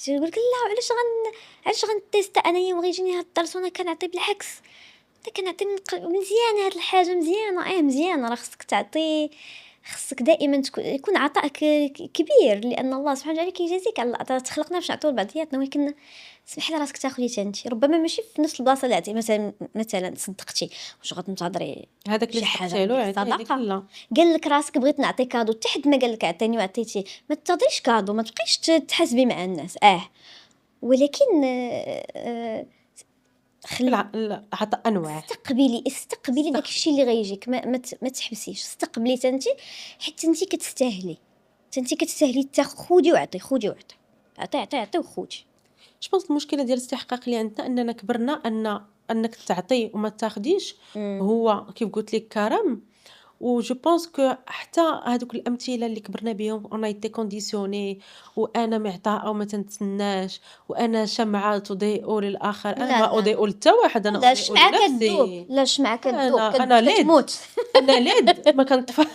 يقول لك لا علاش غنتيست انايا وغيجيني هاد الدرس وانا كنعطي بالعكس. انت كنعطي مزيان هاد الحاجه مزيانه مزيانه. راه خصك تعطي، خصك دائما يكون عطائك كبير، لان الله سبحانه وتعالى كيجازيك على العطاء. تخلقنا باش نعطيو لبعضياتنا، ولكن سمح لي راسك تاخذي انت ربما ماشي في نفس البلاصه اللي عطي. مثلا صدقتي واش غتنتظري هذاك اللي حاجه له صدقه قال لك راسك بغيت نعطي كادو حتى حد ما قال لك عطيني وعطيتي، ما تنتظريش كادو، ما تبقيش تحاسبي مع الناس. ولكن العطاء انواع. استقبلي داكشي اللي غيجيك، ما تحبسيش، استقبلي انت حيت انت كتستاهلي. انت كتستاهلي تاخدي وعطي، عطي وخدي. بونس المشكله ديال الاستحقاق اللي عندنا اننا كبرنا انك تعطي وما تاخديش هو كيف قلت لك كرم. جو بونس كو حتى هذوك الامثله اللي كبرنا بهم اون ايتي كونديسيوني، وانا معطاءه وما تنتسناش، وانا شمعه تضيء للاخر، انا ما اضيء لتا واحد، انا لا شمعه كتذوب، لا شمعه كتذوب كتموت. انا ليد ما كنطفاش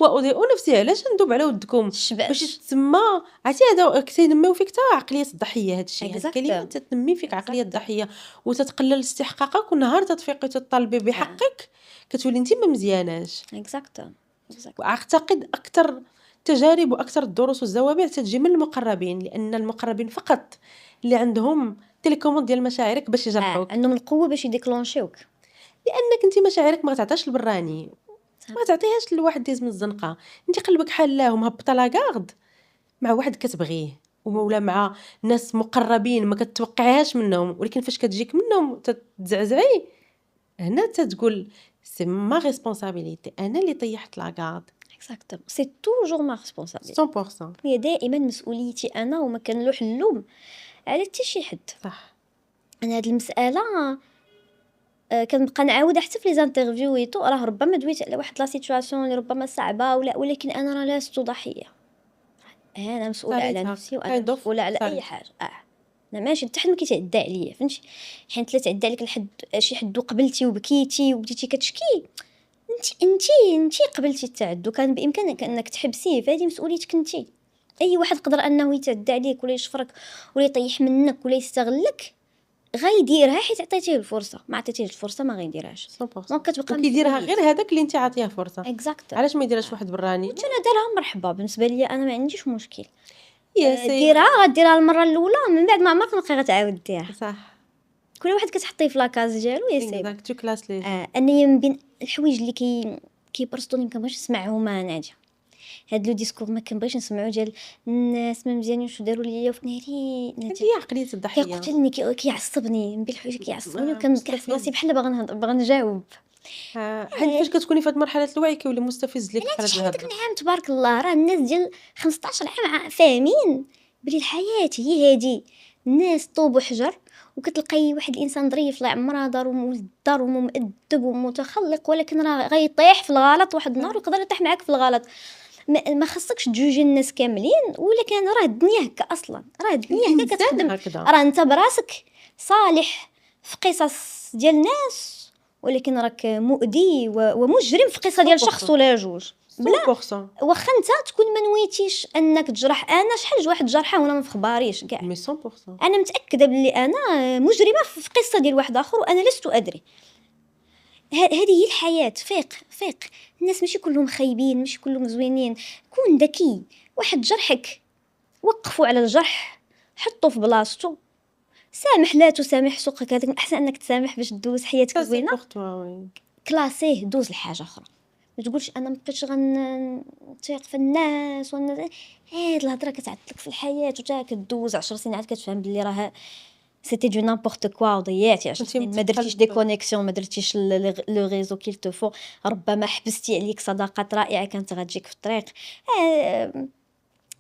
واضيء نفسي. علاش ندوب على ودكم باش تسمى عرفتي؟ هذا كينميو فيك حتى عقليه الضحيه. هذا الشيء هذه الكلمه تتنمي فيك عقليه الضحيه وتتقلل استحقاقك، ونهار تتفيقي تطالبي بحقك كتولي انت ما مزياناش. اكزاكتو. واعتقد اكثر تجارب واكثر الدروس والزوابع تجي من المقربين، لان المقربين فقط اللي عندهم تيليكوموند ديال مشاعرك باش يجرحوك، عندهم القوه باش يديكلونشيوك، لانك انت مشاعرك ما تعطيهاش البراني، ما تعطيهاش لواحد ديز من الزنقه. انت قلبك حاله ومهبطه لاكارد مع واحد كتبغيه، ولا مع ناس مقربين ما كتوقعيهاش منهم، ولكن فاش كتجيك منهم تتزعزعي، هنا تتقول سي ما ريسبونسابيلتي، انا اللي طيحت لاكارد. اكزاكتومون سي توجور ما ريسبونسابيلتي، 100%. هي دائما مسؤوليتي انا وما كنلوح اللوم على حتى شي حد. صح. انا هاد المساله كنبقى نعاودها حتى في لي زانترفيو ويتو، راه ربما دويت على واحد لا سيتوياسيون اللي ربما صعبه ولا، ولكن انا راه لست ضحيه، انا مسؤوله على صاريتها نفسي وانا كايند اوف مسؤوله على اي صارت. حاجه. انا ماشي حتى حد ما كيتعدى عليا، فهمتي؟ حيت لا تعدى عليك لحد شي حد وقبلتي وبكيتي وبديتي كتشكي، انت قبلتي التعدي، كان بامكانك انك تحبسيه، فهذه مسؤوليتك انت. اي واحد قدر انه يتعدى عليك ولا يشفرك ولا يطيح منك ولا يستغلك، غيديرها حيت عطيتيه الفرصه، ما عطيتيهش الفرصه ما غيديرهاش. 100%. دونك كتبقى وكيديرها مسؤوليتك. غير هذاك اللي انت عاطيه فرصه، اكزاكت. علاش ما يديرهاش واحد براني؟ انا دارها مرحبا، بالنسبه لي انا ما عنديش مشكل. يا سي ديرها، غديرها المره الاولى، من بعد ما عمرك تبقى غتعاود ديرها. صح. كل واحد كتحطيه في لاكاز ديالو يا سي. داك تو كلاس لي انني من بين الحوايج اللي كيبرسطوني ما كنبغيش نسمعهم ناديه، هاد لو ديسكور ما كنبغيش نسمعو ديال الناس ما مزيانينش وداروا ليا وفي ناري هذه ناديه، هي عقليه الضحيه. كيقتلني كيعصبني من بين الحوايج كيعصبوني، وكنحس مستفز. راسي بحال باغا نجاوب. حيت فاش كتكوني في هاد مرحله الوعي كيولي مستفز ليك بحال شحال هاد داك العام تبارك الله، راه الناس ديال 15 عام فاهمين بلي الحياه هي هادي، الناس طوب وحجر، وكتلقاي واحد الانسان ظريف الله يعمرها دار وولد دار ومؤدب ومتخلق، ولكن راه غيطيح في الغلط واحد النهار ويقدر يطيح معاك في الغلط. ما خصكش تجوجي الناس كاملين، ولكن راه الدنيا هكا اصلا، راه الدنيا هكا الإنسان كتخدم، هكذا. راه انت براسك صالح في قصص ديال الناس، ولكن راك مؤذي ومجرم في قصه ديال شخص ولا جوج. 100%. واخا انت تكون ما نويتيش انك تجرح، انا شحال واحد جرحه وانا ما فخباريش كاع، مي 100%. انا متاكده بلي انا مجرمه في قصه ديال واحد اخر وانا لست ادري. هذه هي الحياه. فيق الناس ماشي كلهم خايبين، ماشي كلهم زوينين، كون ذكي. واحد جرحك وقفوا على الجرح، حطوا في بلاصتو، سامح لا تسامح سوقك، هذاك احسن انك تسامح باش دوز حياتك زوينه. كلاسيه دوز لحاجه اخرى، ما تقولش انا ما بقيتش غنطيق في الناس هاد الهضره كتعطلك في الحياه وتا كدوز 10 سنين عاد كتفهم بلي راه سيتي دو نامبورط كوا وضيعتي 10 سنين، ما درتيش دي كونيكسيون، ما درتيش لو ريزو كيل تو فو، ربما حبستي عليك صداقات رائعه كانت غتجيك في الطريق.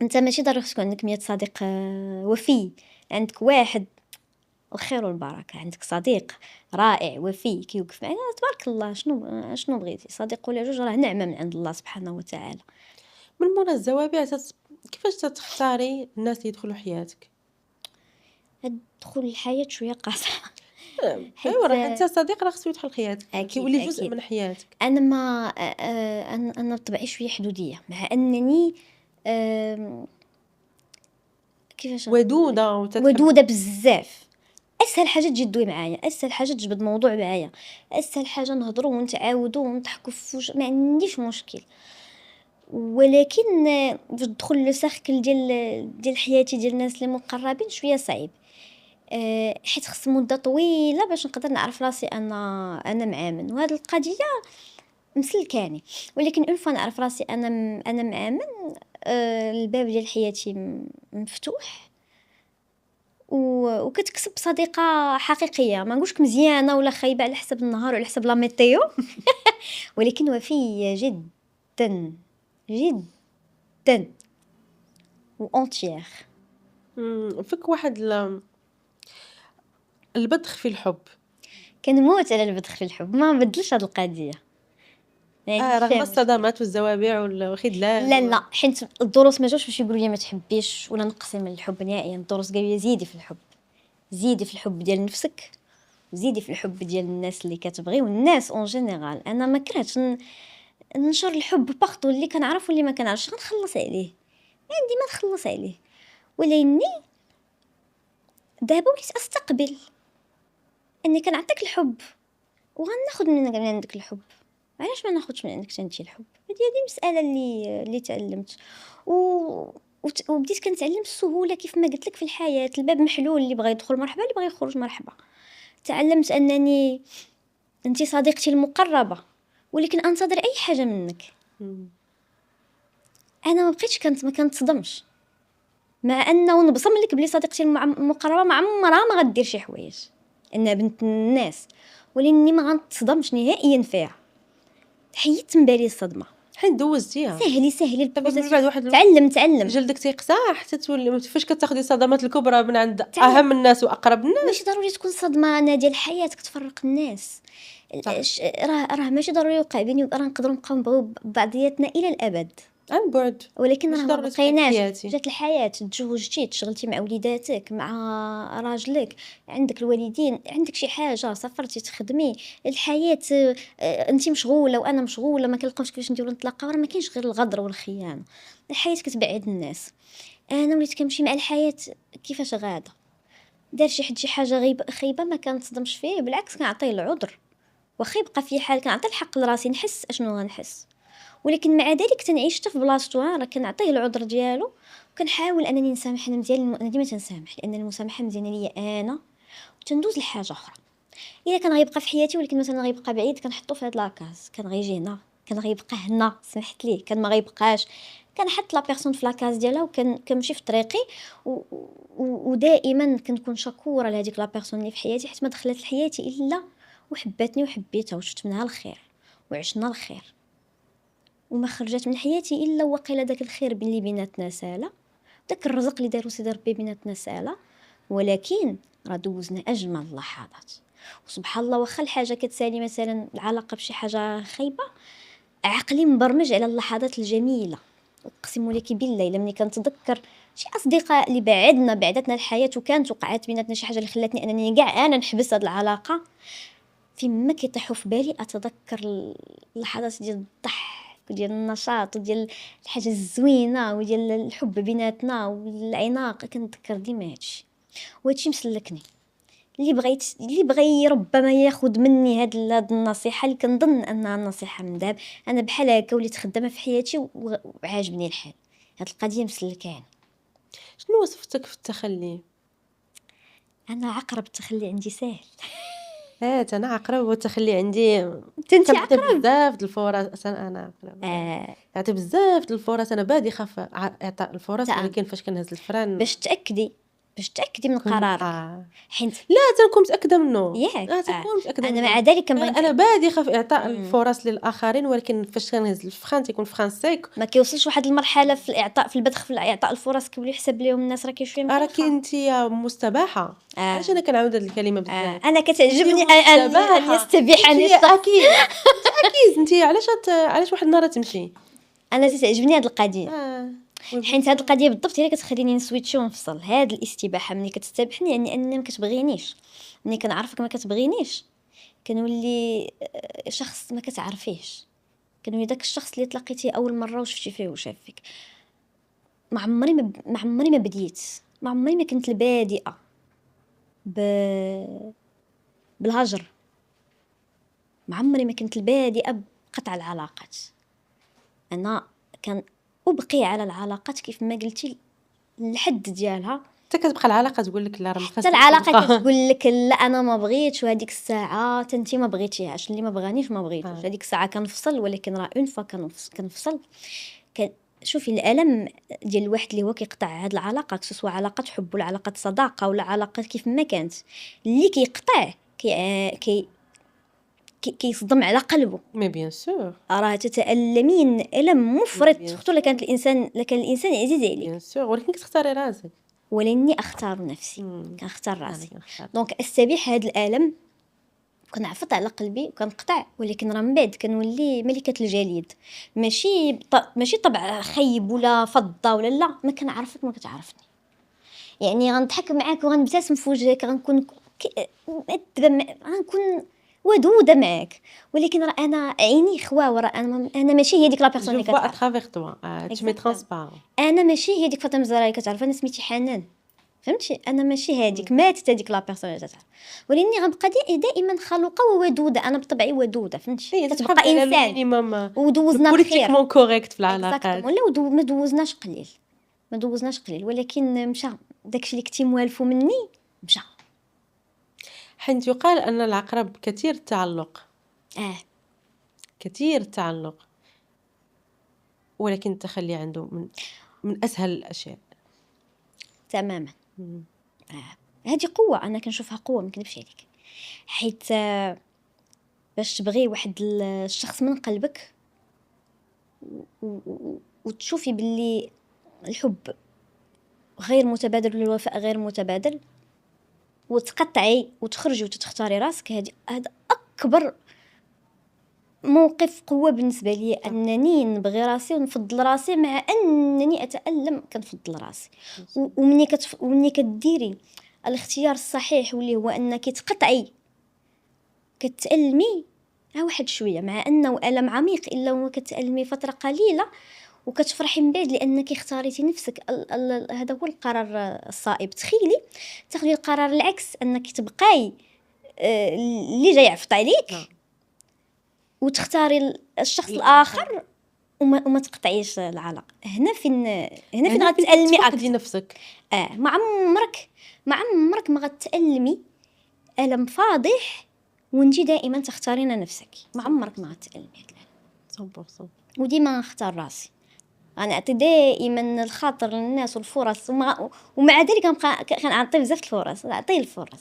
انت ماشي ضروري تكون عندك 100 صديق وفي، عندك واحد الخير والبركه، عندك صديق رائع وفي كيوقف معنا تبارك الله. شنو بغيتي؟ صديق ولا جوج راه نعمه من عند الله سبحانه وتعالى. من مورا الزوابع كيفاش تختاري الناس اللي يدخلوا حياتك؟ دخول الحياه شويه قاصحه. ايوا راه انت صديق راه خصو يدخل حياتك، كيولي جزء من حياتك. انا ما انا بطبعي شويه حدوديه، مع انني كيفاش ودوده بزاف. اسهل حاجه تجي تدوي معايا، اسهل حاجه تجبد موضوع معايا، اسهل حاجه نهضروا ونتعاودوا ونضحكوا ما عنديش مشكل. ولكن باش ندخل لو سيركل ديال حياتي ديال الناس اللي مقربين شويه صعيب، حيت خص مده طويله باش نقدر نعرف راسي انا معامن، وهذه القضيه مسلكاني. ولكن اون فوا نعرف راسي انا معامن، الباب ديال حياتي مفتوح، وكتكسب صديقه حقيقيه، ما نقولش مزيانه ولا خايبه على حسب النهار وعلى حسب لا ميتيو ولكن وفيه جدا جدا وانتيير. فيك واحد البدخ في الحب، كنموت على البدخ في الحب، ما نبدلش هاد القضيه رغم الصدمات والزوابع والخذلان. لا حيت الدروس ما جاوش باش يقولوا لي ما تحبيش ولا نقصي من الحب نهائيا. الدروس قالوا لي زيدي في الحب، زيدي في الحب ديال نفسك، زيدي في الحب ديال الناس اللي كتبغي والناس اون جينيرال. انا ما كرهتش ننشر الحب باغطو، اللي كنعرف واللي ما كنعرفش غنخلص عليه، عندي ما نخلص عليه. ولاني دابا وليت استقبل اني كنعطيك الحب وغناخذ من عندك الحب، علاش ما ناخذش من عندك انت الحب؟ هذه مساله اللي تعلمت وبديت كنتعلم السهوله كيف ما قلت لك في الحياه. الباب محلول، اللي بغى يدخل مرحبا، اللي بغى يخرج مرحبا. تعلمت انني انت صديقتي المقربه، ولكن انتظر اي حاجه منك. انا ما بقيتش ما كنتصدمش، مع انه نبصم لك بلي صديقتي المقربه ما عمرها ما غدير شي حوايج، انها بنت الناس، ولكني ما غنتصدمش نهائيا فيها. حيدت من بالي الصدمه، حيت دوزتيها سهلي من البروسيس. بعد واحد تعلم جلدك تيقطع حتى تولي فاش كتاخدي الصدمات الكبرى من عند تعلم. اهم الناس واقرب الناس. ماشي ضروري تكون صدمه انا ديال حياتك تفرق الناس. صح. راه ماشي ضروري يوقع بيني، راه نقدروا نبقاو نبغيو بعضياتنا الى الابد، عن بعد ولكن ماشي راه ما ضروري تبقى بقيناش. حياتي. جات الحياه، تزوجتي، تشغلتي مع وليداتك، مع راجلك، عندك الوالدين، عندك شي حاجه، سافرتي، تخدمي، الحياه انت مشغوله وانا مشغوله، ما كنلقاوش كيفاش نديرو نتلاقاو، راه ما كاينش غير الغدر والخيانه. الحياه كتبعد الناس. انا وليت كنمشي مع الحياه كيفاش غاده، دار شي حد شي حاجه خايبه ما كنتصدمش فيه، بالعكس كنعطيه العذر، واخا يبقى في حال كنعطي الحق لراسي نحس اشنو غنحس، ولكن مع ذلك تنعيش حتى في بلاصتو، راه كنعطيه العذر ديالو، وكنحاول انني نسامح. انا ديما تنسامح، لان المسامحه مزيانه ليا انا، وتندوز لحاجه اخرى. الا كان غيبقى في حياتي ولكن مثلا غيبقى بعيد، كنحطو في هاد لاكاز، كان غيجي هنا، كان غيبقى هنا، سمحت ليه، كان ما غيبقاش، كنحط لا بيرسون في لاكاز ديالها، وكنمشي في طريقي، ودائما كنكون شكوره لهذيك لا بيرسون اللي في حياتي، حيت ما دخلت لحياتي الا وحباتني وحبيتها وشفت منها الخير وعشنا الخير، وما خرجت من حياتي الا وقيله داك الخير اللي بيناتنا سالا، داك الرزق اللي دارو سيدي ربي بيناتنا سالا، ولكن راه دوزنا اجمل اللحظات. وسبحان الله، واخا الحاجه كتسالي مثلا العلاقه بشي حاجه خايبه، عقلي مبرمج على اللحظات الجميله. اقسم لك بالله الا ملي كنتذكر شي اصدقاء اللي بعدتنا الحياه، وكانت وقعت بيناتنا شي حاجه اللي خلاتني انني كاع انا نحبس هاد العلاقه، فيما كيطيحوا في بالي اتذكر اللحظات ديال الضحك وديال النشاط وديال الحاجه الزوينه وديال الحب بيناتنا والعناق، كنتذكر ديما وهادشي مسلكني. اللي بغى ربما ياخذ مني هاد النصيحه، اللي كنظن انها النصيحه من داب، انا بحال هكا وليت خدامه في حياتي وعاجبني الحال، هاد القضيه مسلكاني. شنو وصفتك في التخلي؟ انا عقرب، التخلي عندي ساهل. انا عقرب والتخلي عندي انت كنعطي عقرب؟ بزاف د الفرص. انا عقرب نعطي بزاف د الفرص. انا بادي خاف اعطاء الفرص، ولكن فاش كنهز الفران باش تاكدي من قرارك، حيت لا تنكون متاكده منه. ياك تنكون متاكده انا منه. مع ذلك كنبغي انا بادي خاف اعطاء الفرص للاخرين، ولكن فاش كنهز الفخان تيكون فخان سيك. ما كيوصلش واحد المرحله في الاعطاء، في البدخ، في اعطاء الفرص كيولي يحسب لهم الناس راه كاين شويه راكي مكلخه. انت يا مستباحه. علاش انا كنعاود هذه الكلمه بزاف؟ انا كتعجبني ان مستباحة. يستبيحني الشخص. اكيد اكيد انت علاش واحد النهار تمشي. انا تعجبني هذه القضيه، حيت هذه حيت القضيه بالضبط هي اللي كتخليني نسويتشي ونفصل. هذه الاستباحه ملي كتستبحني يعني انني ما كتبغينيش، ملي كنعرفك ما كتبغينيش كنولي شخص ما كتعرفيش، كنولي داك الشخص اللي تلاقيتيه اول مره وشفتي فيه وشاف فيك. ما عمري ما بديت، ما عمري ما كنت البادئه بالهجر، ما عمري ما كنت البادئه بقطع العلاقات. انا كان ابقي على العلاقات كيف ما قلتي الحد ديالها، حتى كتبقى العلاقه تقول لك لا راه ما حتى العلاقه كتقول لك لا انا ما بغيتش، وهذيك الساعه انت ما بغيتيهاش، اللي ما بغانيش ما بغيتوش. هذيك الساعه كنفصل، ولكن راه اون فوا كنفصل شوفي الالم ديال الواحد اللي هو كيقطع هاد العلاقه، سواء علاقه حب ولا علاقه صداقه ولا علاقه كيف ما كانت، اللي كيقطع كيصدم على قلبه. مي بيان سور راه تتألمين ألم مفرط، خصوصا لكان الانسان عزيز عليك. بيان سور، ولكن كتختاري راسك. ولاني اختار نفسي، كنختار راسي. دونك استبيح هاد الالم، كنعفط على قلبي وكنقطع، ولكن راه من بعد كنولي ملكه الجليد. ماشي طبع خيب ولا فضه ولا لا، ما كنعرفك ما كتعرفني، يعني غنضحك معاك وغنبتسم في وجهك، غنكون غنكون ودوده معاك، ولكن راه انا عيني خواوه، راه انا ماشي هي ديك لا بيرسون اللي كتعرف. اترافيغ توا تشمي ترانسبارون. انا ماشي هي ديك فاطمه الزهراء اللي كتعرف، انا سميتي حنان، فهمتي؟ انا ماشي هذيك، ماتت هذيك لا بيرسون اللي تعرف، ولاني غنبقى دائما خلوقه وودوده، انا بطبعي ودوده، فهمتي؟ كتبقى انسان ودوزنا بخير بوليتيكمون كوريكت في العلاقات، ولا ما دوزناش قليل، ولكن مشى داكشي اللي كنتي موالفو مني مشى. حيت يقال ان العقرب كثير التعلق، كثير التعلق، ولكن التخلي عنده من اسهل الاشياء. تماما. إمم. هذه قوة، أنا كنشوفها قوة ما نكذبش عليك، حيت باش تبغي واحد الشخص من قلبك وتشوفي باللي الحب غير متبادل والوفاء غير متبادل، وتقطعي وتخرجي وتختاري راسك، هذا أكبر موقف قوة بالنسبة لي، أنني نبغي راسي ونفضل راسي مع أنني أتألم كنفضل راسي. ومني كديري الاختيار الصحيح واللي هو أنك تقطعي كتألمي واحد شوية، مع أنه ألم عميق، إلا هو كتألمي فترة قليلة وكتفرحي من بعد لأنك اختاريتي نفسك. هذا هو القرار الصائب. تخيلي تاخذي القرار العكس، أنك تبقاي اللي جاي يعفط عليك وتختاري الشخص الآخر وما تقطعيش العلاقة. هنا فين غتألمي أكثر نفسك. ما عمرك ما غتألمي ألم فاضح وانتي دائما تختارين نفسك. ما عمرك ما غتألمي 100%. وديما نختار راسي. انا اعطي دائما الخاطر للناس والفرص، ومع ذلك كنعطي بزاف الفرص، نعطي الفرص،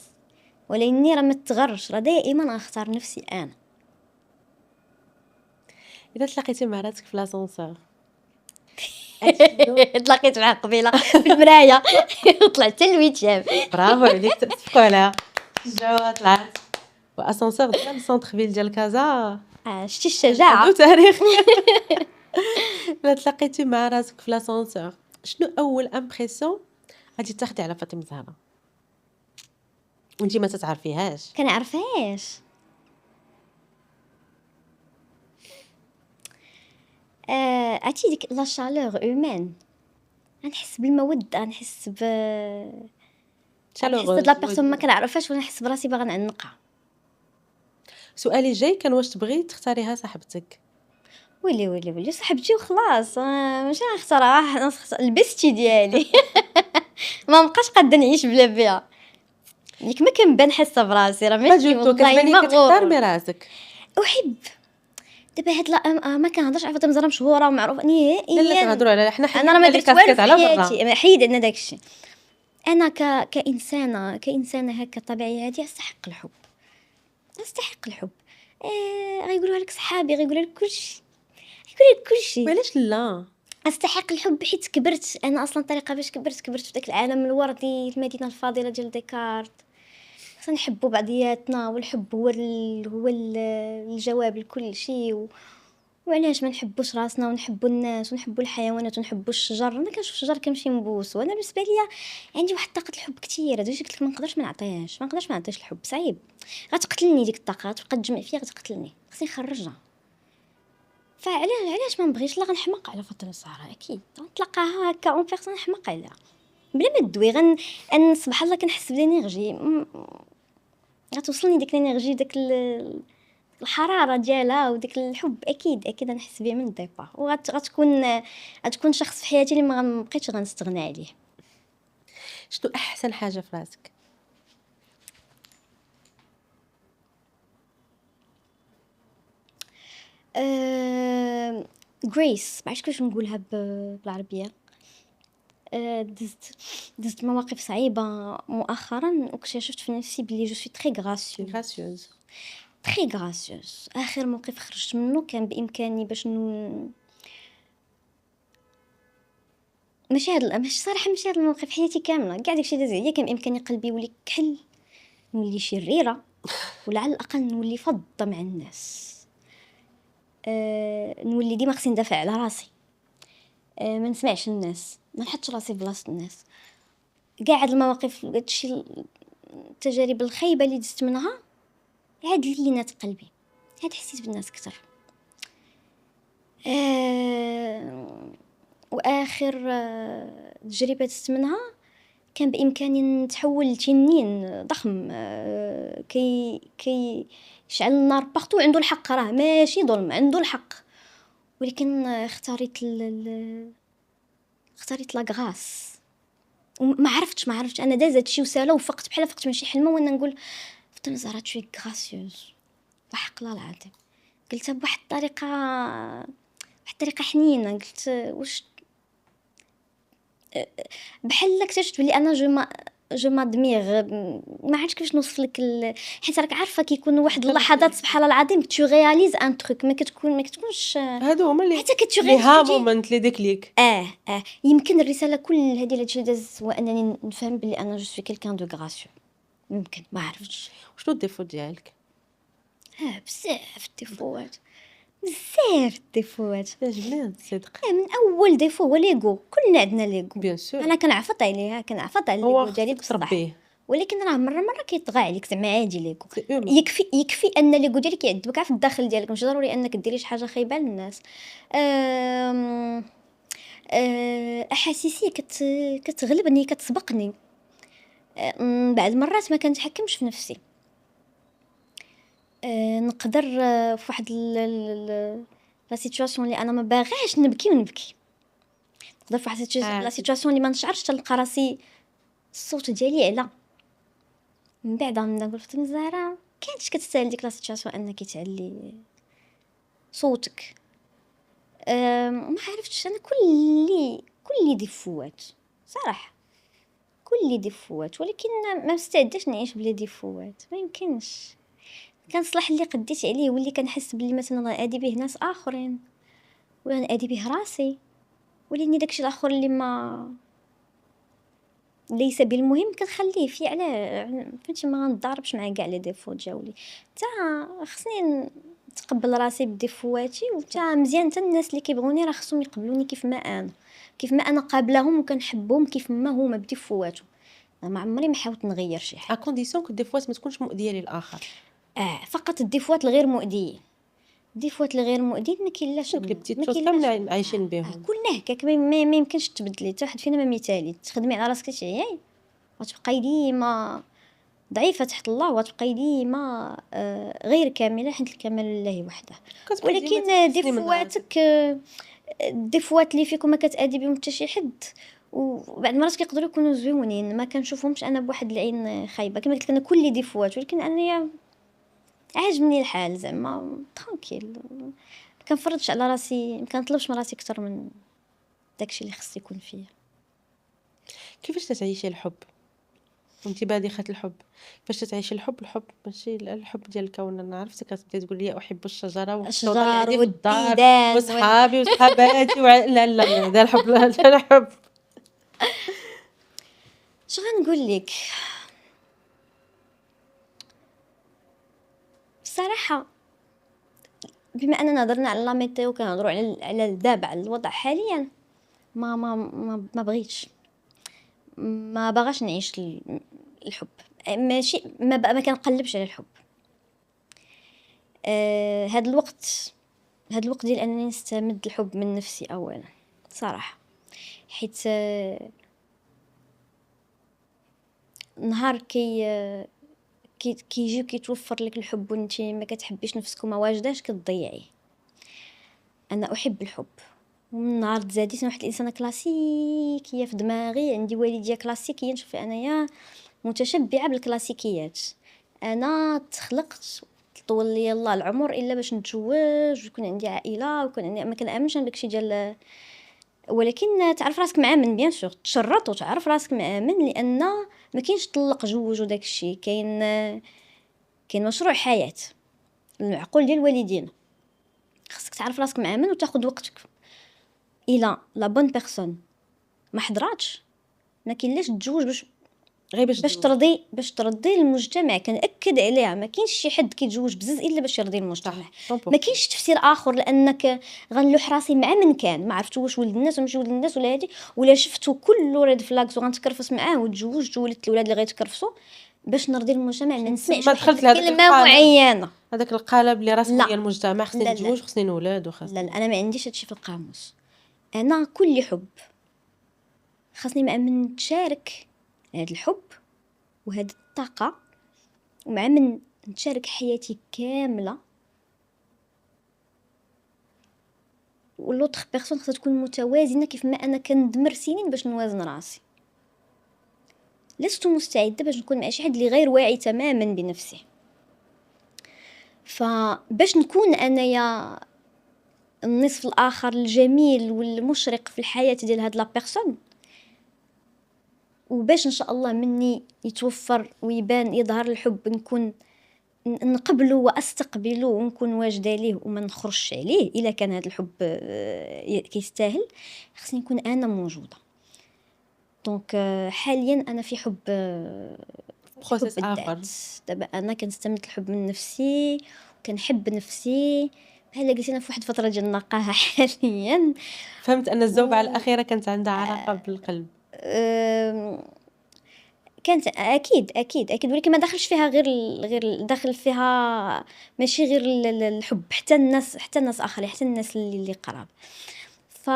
ولكني راه ما تغرش، راه دائما غنختار نفسي انا. إذا تلاقيتي مع راسك في لاسانسور تلاقيت معاه قبيله في المرايه طلعت حتى الويتشام. برافو عليك، تتفقوا عليها الجوه طلعت واسانسور ديال السونتر فيل ديال كازا. شتي الشجاعه عنده تاريخ. إذا تلاقيتي مع راسك في لاسانسور، شنو اول امبرسيون غادي تاخدي على فاطمه زهره وانتي ما تتعرفيهاش؟ كنعرفهاش. عرفتي ديك لا شالور اومان، غنحس بالموده، غنحس لا بيرسون ما كنعرفهاش ونحس براسي باغا نعنقها. سؤالي الجاي كان واش تبغي تختاريها صاحبتك؟ ويلي صاحبتي وخلاص، ماشي غنختارها البستي ديالي. ما بقاش قادة نعيش بلا بها. ياك ما كنبان حاسه براسي، راه ماشي والله ما كتحترمي راسك. احب دابا هاد ما كنهضرش على فاطمه زهره مشهوره ومعروفه نهائيا. لا كنهضروا على حنا انا راه ما درت والو في على حياتي، حيد عندنا داكشي. انا كانسانه هكا طبيعيه هادي استحق الحب. غيقولوا لك صحابي، غيقولوا لك كلشي، وعلاش لا؟ استحق الحب حيت كبرت انا اصلا. الطريقه باش كبرت في داك العالم الوردي، المدينه الفاضله ديال ديكارت. خصنا نحبوا بعضياتنا، والحب هو الجواب لكل شيء. وعلاش ما نحبوش راسنا ونحبوا الناس ونحبوا الحيوانات ونحبوا الشجر؟ انا كنشوف الشجر كنمشي نبوس، وانا بالنسبه ليا عندي واحد طاقه الحب كثيره. داك قلت لك ما نقدرش ما نعطيش الحب، صعيب. غتقتلني ديك الطاقه، تبقى تجمع فيا غتقتلني، خصني نخرجها. فعلاش ما نبغيش؟ لا غنحماق على فاطمه الزهراء، اكيد غنتلاقاها هكا اون بيرسون نحماق عليها بلا ما ندوي. سبحان الله كنحس بلينيرجي، غتوصلني ديك الانرجي، داك الحراره ديالها وديك الحب. اكيد غنحس بيه من الديبار، غتكون شخص في حياتي اللي ما بقيتش غنستغنى عليه. شنو احسن حاجه في راسك؟ غريس، ما عرفتش كيفاش نقولها بالعربيه. دزت مواقف صعيبه مؤخرا واكتشفت في نفسي بلي جو سوي تري غراسيوز. اخر موقف خرجت منه كان بامكاني باش ماشي صراحه ماشي هذا الموقف، حياتي كامله كاع داكشي داز عليا كان بامكاني قلبي يولي كحل، نولي شريره، ولا على الاقل نولي فضه مع الناس. نولي ديما خصني ندافع على راسي، ما نسمعش الناس، ما نحطش راسي في بلاصه الناس. كاع هاد المواقف، هادشي التجارب الخايبه اللي دزت منها عاد لينات قلبي، عاد حسيت بالناس اكثر. واخر تجربه دزت منها كان بامكاني نتحول لتنين ضخم كي يشعل النار بارتو. عنده الحق، راه ماشي ظلم، عنده الحق، ولكن اختاريت لاغراس. وما عرفتش انا داز هادشي وسالا وفقت بحال فقت ماشي حلمه، وانا نقول فاطمه زهراء شويه غراسيوز وحق الله العظيم. قلتها بواحد الطريقه حنينه، قلت واش بحال اكتشفت بلي انا جو مادميغ، ما عرفتش كيفاش نوصف لك حيت راك عارفه كيكونوا واحد اللحظات سبحان الله العظيم تو رياليز ان تروك ما كتكونش هادو هما اللي حتى كتشوف لي ها تجي مومنت لي ديكليك. يمكن الرساله كل هذه اللي داز هو انني نفهم بلي انا جو سوي كيلكان دو غراسيو. ممكن ما عرفتش. شنو الديفو ديالك؟ بزاف الديفوات، بزاف الديفوات. عجبني هاد الصدق. من اول ديفو هو ليغو، كلنا عندنا ليغو. بيان سور انا كنعفط عليها، كنعفط على هو ليغو ديالي خصك بصح، تربيه، ولكن راه مره كيطغى عليك زعما عادي ليغو. سي اومون. يكفي ان ليغو ديالك يعذبك في الداخل ديالك، ماشي ضروري انك ديري شي حاجه خايبه للناس. أم... احاسيسي كتغلبني، كتسبقني. بعض المرات ما كنتحكمش في نفسي. نقدر في واحد لا سيتوياسيون اللي انا ما باغاش نبكي ونبكي. نقدر في واحد لا سيتوياسيون اللي ما نشعرش تلقى راسي الصوت ديالي على من بعد نقول فاطمه الزهراء كانتش كتستاهل ديك لا سيتوياسيون انك تعلي صوتك. ما عرفتش انا كل ديفوات صراحه، كل ديفوات، ولكن ما مستعداش نعيش بلا ديفوات، ما يمكنش. كنصلح اللي قديت عليه واللي كنحس بلي مثلا غادي به ناس اخرين ولا غادي به راسي، ولاني داكشي الاخر اللي ما ليس بالمهم كنخليه في على فهمتي، ما نضاربش مع كاع لي ديفو ديالي. حتى خصني نتقبل راسي بديفواتي، وحتى مزيان حتى الناس اللي كيبغوني راه خصهم يقبلوني كيف ما انا قابلهم وكنحبهم كيف ما هما بديفواتهم. ما عمري ما حاولت نغير شي حاجه، اكونديسيون كو دي فوا ما تكونش مؤذيه للاخر. فقط الديفوات الغير مؤذيه، الديفوات الغير مؤذيه ما كاينلاش، دوك لي بتيت شوز كاملين عايشين بهم. كلنا هكاك، ما يمكنش تبدلي حتى واحد فينا، ما مثالي. تخدمي على راسك تعياي وتبقاي ديما ضعيفه تحت الله، وتبقاي ديما غير كامله، حيت الكمال لله وحده. ولكن ديفواتك الديفوات اللي فيكم ما كتادي بهم حتى شي حد، وبعد المرات كيقدروا يكونوا زويونين ما كنشوفهمش انا بواحد العين خايبه. كما قلت لك انا كل ديفوات، ولكن انا عاجبني الحال زعما ترانكيل، كنفرضش على راسي، ما كنطلبش من راسي اكثر من داكشي اللي خص يكون فيا. كيفاش تعيشي الحب وانت بادخه الحب؟ فاش تعيشي الحب ماشي الحب ديال الكون. انا عرفتك كتبداي تقول لي احب الشجره والخطوط اللي عندي في الدار وصحابي وصحاباتي لا لا هذا الحب، لا انا حب. اش غنقول لك بصراحه، بما اننا هضرنا على لا ميتيو كنهضروا على دابا على الوضع حاليا، ما بغيتش، ما باغاش نعيش الحب. ماشي ما كنقلبش على الحب. هاد الوقت ديال انني نستمد الحب من نفسي اولا صراحه، حيت نهار كيجي كيتوفر لك الحب وانت ما كتحبيش نفسك وما واجداش كتضيعيه. انا احب الحب، ومن نهار تزاديت انا واحد الانسانه كلاسيكيه في دماغي، عندي والديه كلاسيكيه، نشوف انايا متشبعه بالكلاسيكيات. انا تخلقت طول لي الله العمر الا باش نتزوج ويكون عندي عائله ويكون عندي، ما كنامنش داكشي ديال، ولكن تعرف راسك مآمن بيان سور، تشرط وتعرف راسك مآمن، لان ما كاينش طلق جوج وداك الشيء، كاين مشروع حياه المعقول ديال الوالدين. خصك تعرف راسك مآمن وتاخذ وقتك. الى لا بون بيرسون ما حضراتش، ما كاينلاش تتزوج باش ترضي المجتمع. كنأكد عليها، ما كاينش شي حد كيتزوج بزز الا باش يرضي المجتمع. ما كاينش تفسير اخر، لانك غنلوح راسي مع من كان ما عرفتو واش ولد الناس وماشي ولد الناس ولا هادي، ولا شفتو كله ريد فلاكس وغنتكرفس معاه وتزوجت وولدت الاولاد اللي غيتكرفسوا باش نرضي المجتمع. ما نسمعش دخلت لهذاك كلمه معينه، هذاك القالب اللي راسك لا. ديال المجتمع، خصني نتزوج خصني نولاد وخاصني. لا انا ما عنديش هادشي في القاموس. انا كل حب خاصني مع من نتشارك هذا الحب وهذه الطاقه، ومع من نتشارك حياتي كامله، واللوطخ بيرسون خصها تكون متوازنه كيف ما انا كندمر سنين باش نوازن راسي. لست مستعده باش نكون مع شي حد اللي غير واعي تماما بنفسه. فباش نكون انايا النصف الاخر الجميل والمشرق في الحياه ديال هاد لا بيرسون، وباش ان شاء الله مني يتوفر ويبان يظهر الحب نكون نقبله واستقبله ونكون واجده ليه وما نخرجش عليه الا كان هذا الحب كيستاهل. خصني نكون انا موجوده. دونك حاليا انا في حب بروسيس حب اخر. الذات. دابا انا كنستمد الحب من نفسي وكنحب نفسي بحال قلت انا في واحد الفتره ديال النقاهه حاليا. فهمت ان الزوبعه و الاخيره كانت عندها علاقه بالقلب. آم، كانت اكيد ولكن ما دخلش فيها غير داخل فيها ماشي غير الحب، حتى الناس اخرين، حتى الناس اللي قراب. ف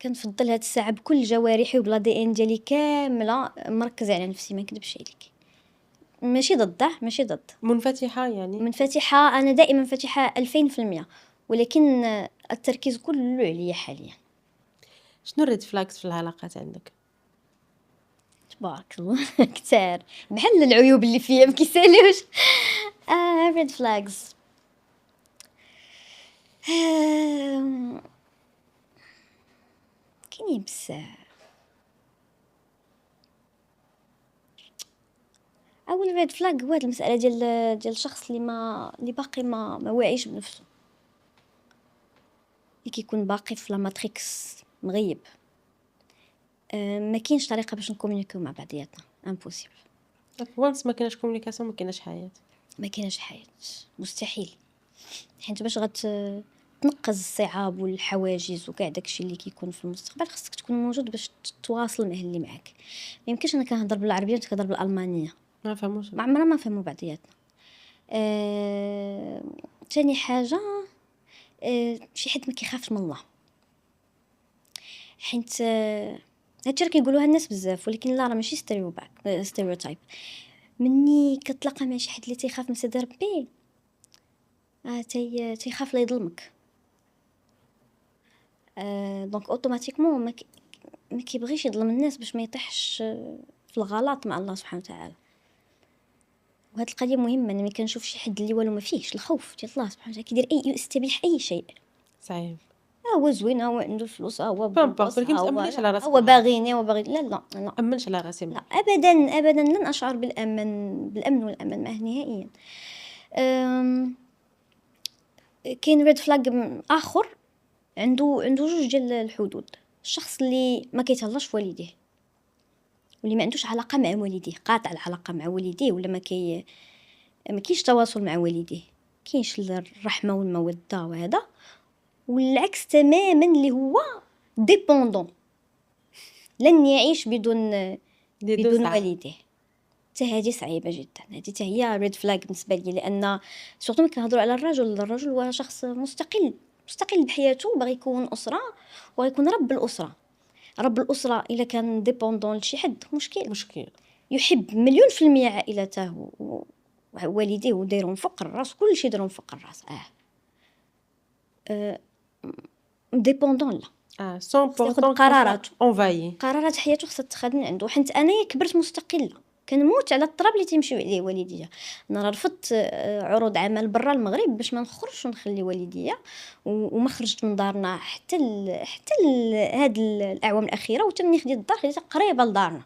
كنفضل هاد الساعه بكل جوارحي وبلا دي ان ديالي كامله مركزه على نفسي، ما نكذبش عليك. ماشي ضد منفتحه يعني. منفتحه. انا دائما منفتحه 2000%، ولكن التركيز كله عليا حاليا. شنو الريد فلاكس في العلاقات عندك؟ تبارك الله كتار بحال العيوب اللي فيا ما كيساليوش. ريد فلاجز كاينين بزاف. اول ريد فلاج هو هاد المساله ديال الشخص اللي باقي ما واعيش بنفسه، اللي كيكون باقي في لا ماتريكس مغيب. ما كاينش طريقه باش نكومونيكيو مع بعضياتنا، امبوسيبل. وانس ما كايناش كومونيكاسيون ما كايناش حياه. ما كاينش حياه، مستحيل. حيت باش تنقز الصعاب والحواجز وكاع داكشي اللي كيكون في المستقبل خصك تكون موجود باش تتواصل مع اللي معاك. ما يمكنش انا كنهضر بالعربيه وانت كتهضر بالالمانيه، ما فهموش. ما عمرنا ما نفهموا بعضياتنا. تاني حاجه شي حد ما كيخافش من الله. حيت هادشي راه كيقولوها الناس بزاف، ولكن لا، راه ماشي ستيريوتايب. مني كتلاقى مع شي حد اللي تيخاف من سيدي ربي تيخاف لا يظلمك. دونك اوتوماتيكمون ما كيبغيش يظلم الناس باش ما يطيحش في الغلط مع الله سبحانه وتعالى. وهاد القضيه مهمه. انا ملي كنشوف شي حد اللي والو ما فيهش الخوف ديال الله سبحانه وتعالى كيدير يستبيح اي شيء، صعيب. هو زوين، هو عنده الفلوس، هو بامبورط، بوباص، ولكن ما هو تامنيش على راسك هو معاه. باغيني، هو باغي. لا لا لا امنش على راسي لا، معاه. ابدا لن اشعر بالامن والامان معه نهائيا. كاين ريد فلاج اخر عنده جوج ديال الحدود. الشخص اللي ما كيتهلاش في والديه، واللي ما عندوش علاقه مع والديه، قاطع العلاقه مع والديه، ولا ما كاينش تواصل مع والديه، كاينش الرحمه والموده وهذا. والعكس تماما اللي هو ديبوندون، لن يعيش دي دو بدون ساعة. والديه. حتى هذه صعيبه جدا، هذه حتى هي ريد فلاج بالنسبه لي. لان سورتو كنهضروا على الرجل هو شخص مستقل بحياته، باغي يكون اسره ويكون رب الاسره. الا كان ديبوندون لشي حد مشكل. يحب 10000% عائلته ووالديه وديرهم فوق الراس، كل شيء يديرهم فوق الراس. ديبوندون لا، 100% قرارات اونفايي. حياته خصها تاخذ من عنده. حيت انايا كبرت مستقله، كنموت على التراب اللي تيمشيو عليه والديا. انا رفضت عروض عمل برا المغرب باش ما نخرجش ونخلي والديا، وما خرجت من دارنا حتى هاد الاعوام الاخيره. وتمني خديت الدار خديتها قريبه لدارنا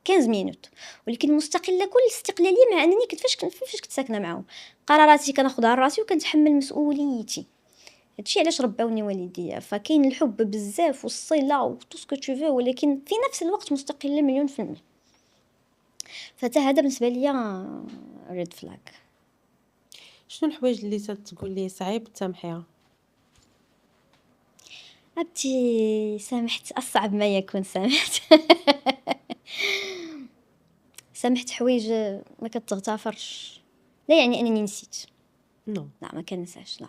15 مينوت، ولكن مستقله كل استقلاليه. مع انني فاش كنت ساكنه معاهم، قراراتي كناخذها راسي وكنتحمل مسؤوليتي. هادشي علاش رباوني والديا. فكاين الحب بزاف والصله وتو سكو تو فو، ولكن في نفس الوقت مستقله 10000%. فتا هذا بالنسبه ليا ريد فلاج. شنو الحوايج اللي تقول لي صعيب تسامحيها؟ ابتي سامحت اصعب ما يكون. سامحت حوايج ما كتغتفرش. لا يعني انني نسيت، نو. لا ما كنساش، لا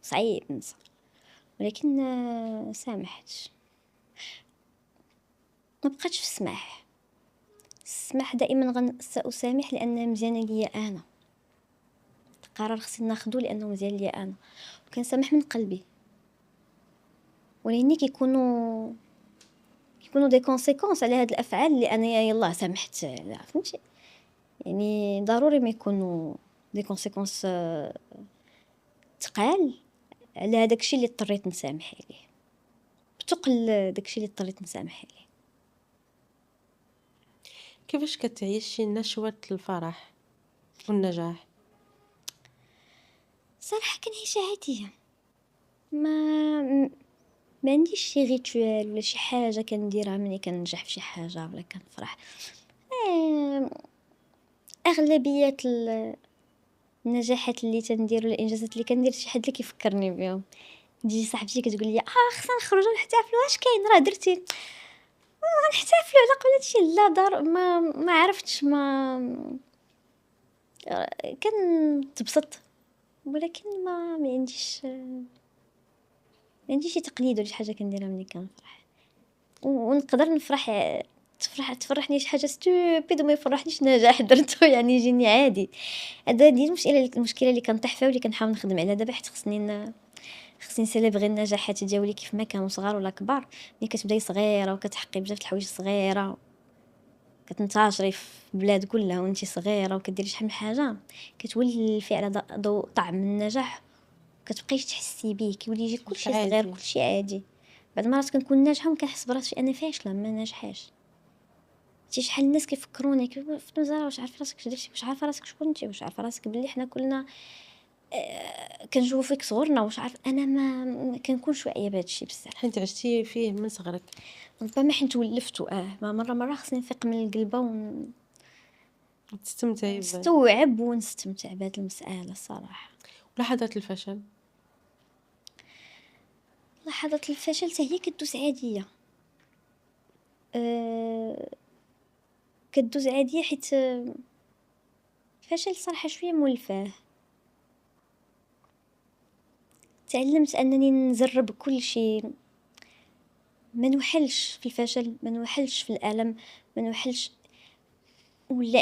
صعيب ننسى. ولكن سامحت. ما بقاتش في السماح دائما سأسامح لأنها مزيانة ليا أنا. قرار خصني ناخدو لأنه مزيان ليا أنا، وكنسامح من قلبي. ولكن كيكونوا دي كونسيكونس على هاد الأفعال اللي أنا يلا سامحت. لا فهمتي، يعني ضروري ما يكونوا دي كونسيكونس تقال على هذاك الشيء اللي اضطريت نسامح عليه. تُقل داكشي اللي اضطريت نسامح عليه. كيفاش كتعيشي نشوة الفرح والنجاح؟ الصراحة كنعيشها عادية، ما ما عنديش شي ritual ولا شي حاجة كنديرها ملي كننجح فشي حاجة ولا كنفرح. آمم، أغلبية النجاحات اللي تندير ولا الإنجازات اللي كندير شي حد اللي كيفكرني بيهم. تجي صاحبتي كتقول لي: خصنا نخرجوا نحتفلوا، اش كاين راه درتي، غنحتفلوا على قبل هادشي لا دار ما عرفتش كنتبسط، ولكن ما عنديش شي تقليد ولا شي حاجة كنديرها ملي كنفرح. ونقدر تفرحني شي حاجة stupid وما يفرحنيش نجاح درتو يعني يجيني عادي. هادي المشكلة اللي كنطيح فيها واللي كنحاول نخدم عليها دابا، حيت خصني نسيليبغي النجاحات ديالي كيف ما كانوا صغار ولا كبار. ملي كتبداي صغيرة وكتحققي بزاف د الحوايج صغيرة، كتنتشري في البلاد كلها وانتي صغيرة وكديري شحال من حاجة، كتولفي على ضوء طعم النجاح، كتبقايش تحسي بيه، كيولي يجيك كلشي صغير عادي. كلشي عادي. بعض المرات كنكون ناجحة وكنحس براسي انا فاشلة ما ناجحاش. شحال الناس كيفكروني فنزارة واش عارفة راسك اش درتي، واش عارفة راسك شكون انتي، واش عارفة راسك بلي حنا كلنا كنشوفو فيك صغرنا، واش عارف انا ما كنكونش واعيه بهذا الشيء بزاف. حيت عشتي فيه من صغرك. ربما حيت ولفتو ما مره خصني نفيق من القلبه تستمتعي ونستوعب ونستمتع بهذه المساله الصراحه. ولحظات الفشل؟ لحظات الفشل حتى هي كدوز عاديه، كدوز عاديه حيت الفشل صراحه شويه مولفاه. تعلمت انني نجرب كل شيء، ما نوحلش في الفشل، ما نوحلش في الالم، ما نوحلش، ولا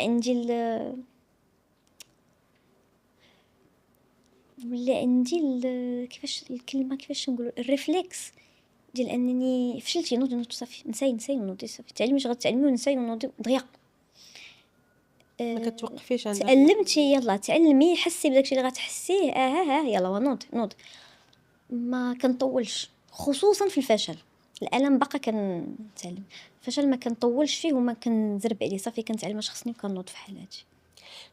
عندي كيفاش الكلمه، كيفاش نقول، الريفلكس ديال انني فشلتي نوض صافي، نساي نوضي صافي، تعلمي واش غتعلمي ونساي ونوضي دغيا. ما كتوقفيش عند تعلمتي يلا تعلمي، حسي بداكشي اللي غتحسيه، ها يلا نوضي. ما كنطولش خصوصا في الفشل. الالم باقا كنتعلم، الفشل ما كنطولش فيه وما كنزرب عليه، صافي كنتعلم اش خصني وكنوض في حالاتي.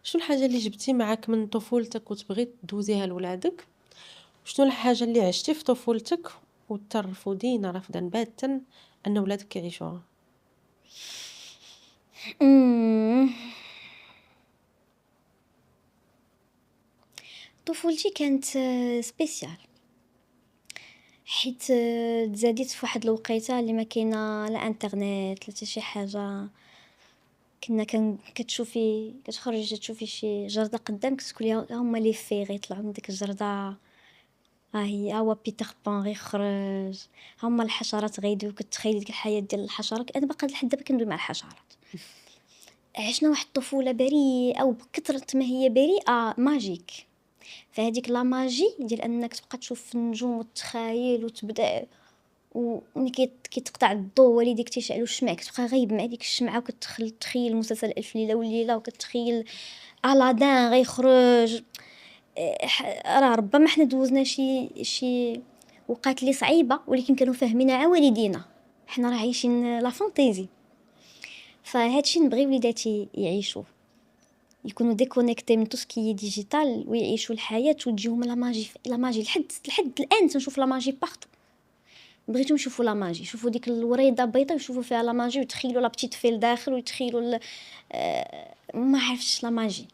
شنو الحاجه اللي جبتي معاك من طفولتك وتبغي تدوزيها لولادك؟ شنو الحاجه اللي عشتي في طفولتك وترفضين رفضا باتا ان ولادك يعيشوها؟ طفولتي كانت سبيسيال، حيت تزاديت في واحد الوقيته اللي ما كاينه لا انترنت لا حتى شي حاجه. كنا كتشوفي كتخرجي تشوفي شي جرده قدامك تقولي ها هما لي في غيطلعوا من ديك الجرده، ها هي هو بيتر بان غيخرج، ها هما الحشرات غيدويو، كتخيلي ديك الحياه ديال الحشرات. انا باقا لحد دابا كندوي مع الحشرات. عشنا واحد الطفوله بريئه، وبكثره ما هي بريئه ماجيك. فهاديك لا ماجي ديال انك تبقى تشوف النجوم وتخايل وتبدا، وملي كيتقطع الضوء والديك تيشعلوا الشمع كتبقى غايب مع ديك الشمعه وكتخيل مسلسل الف ليله وليله، وكتخيل الادان غيخرج. راه ربما حنا دوزنا شي وقات لي صعيبه، ولكن كانوا فاهمينها عا والدينا، حنا راه عايشين لا فانتيزي. فهادشي نبغي وليداتي يعيشوه، يكونوا ديكونيكتي من توسكي ديجيتال ويعيشوا الحياه وتجيهم لا ماجي لحد الان تنشوف لا ماجي بارتو. بغيتهم يشوفوا لا ماجي، يشوفوا ديك الوريده بيضاء ويشوفوا فيها لا ماجي، ويتخيلوا لا بتيت في الداخل، ويتخيلوا ما عرفتش لا ماجي.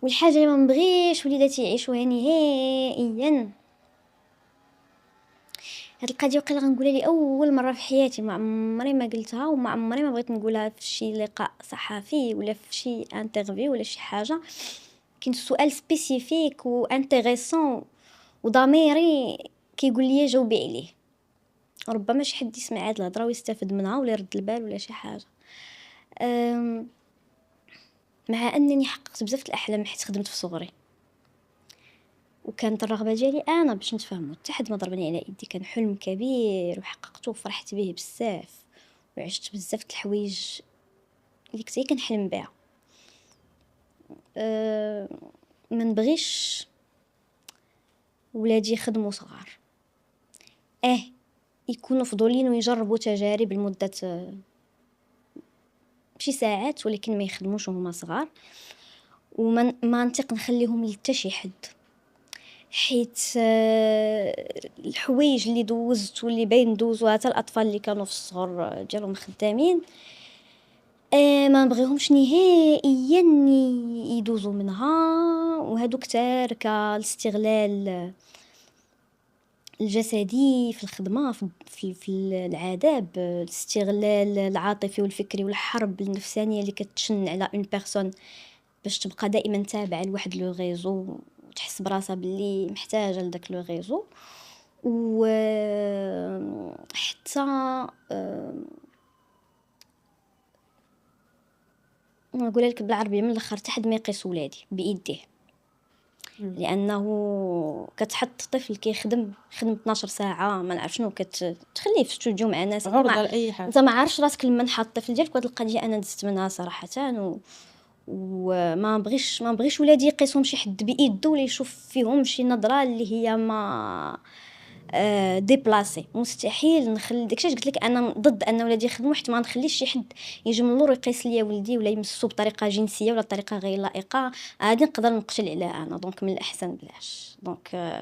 والحاجه اللي ما نبغيش وليداتي يعيشوها نهائيا، هاد القضيه وقيلا غنقولها لي اول مره في حياتي، ما عمري ما قلتها وما عمري ما بغيت نقولها في شي لقاء صحفي ولا في شي انترفيو ولا شي حاجه. كاين سؤال سبيسيفيك وانتريسون وضميري كيقول لي جاوبي عليه. ربما شي حد يسمع هاد الهضره ويستافد منها ولا يرد البال ولا شي حاجه. مع انني حققت بزاف الاحلام حيت خدمت في صغري، وكانت الرغبه ديالي انا باش نتفاهموا، حتى حد ما ضربني على يدي. كان حلم كبير وحققته وفرحت به بزاف، وعشت بزاف د الحوايج اللي كنت كنحلم بها. ما نبغيش ولادي يخدموا صغار. يكونوا فضوليين ويجربوا تجارب لمدة شي ساعات، ولكن ما يخدموش وهما صغار. وما ما نطيق نخليهم لحتى شي حد، حيت الحوايج اللي دوزت واللي باين دوزوها حتى الاطفال اللي كانوا في الصغر ديالهم خدامين، ما نبغيهمش نهائيا يدوزوا منها. وهادو كتار كالاستغلال الجسدي في الخدمه، في العذاب، الاستغلال العاطفي والفكري والحرب النفسانيه اللي كتشن على اون بيرسون باش تبقى دائما تابعه لواحد لو غيزو وتحس براسها باللي محتاجه لداك لو غيزو. و حتى نقول لك بالعربيه من الاخر، حتى حد ما يقيس ولادي بايديه، لانه كتحط طفل كيخدم 12 ساعه ما نعرف شنو، كتخليه في استوديو مع ناس عرضه لاي حاجه. انت ما عارفش راسك لما نحط الطفل ديالك. وهاد القضيه انا دزت منها صراحه، وما بغيش ولادي يقيسهم شي حد بايده ولا يشوف فيهم شي نظره اللي هي ما ديبلاسي. مستحيل نخلي داكشي قلت لك، انا ضد ان ولادي يخدموا، حيت ما نخليش شي حد يجي من اللور يقيس ليا ولدي ولا يمسو بطريقه جنسيه ولا بطريقه غير لائقه. غادي نقدر نقتل على انا، دونك من الاحسن بلاش. دونك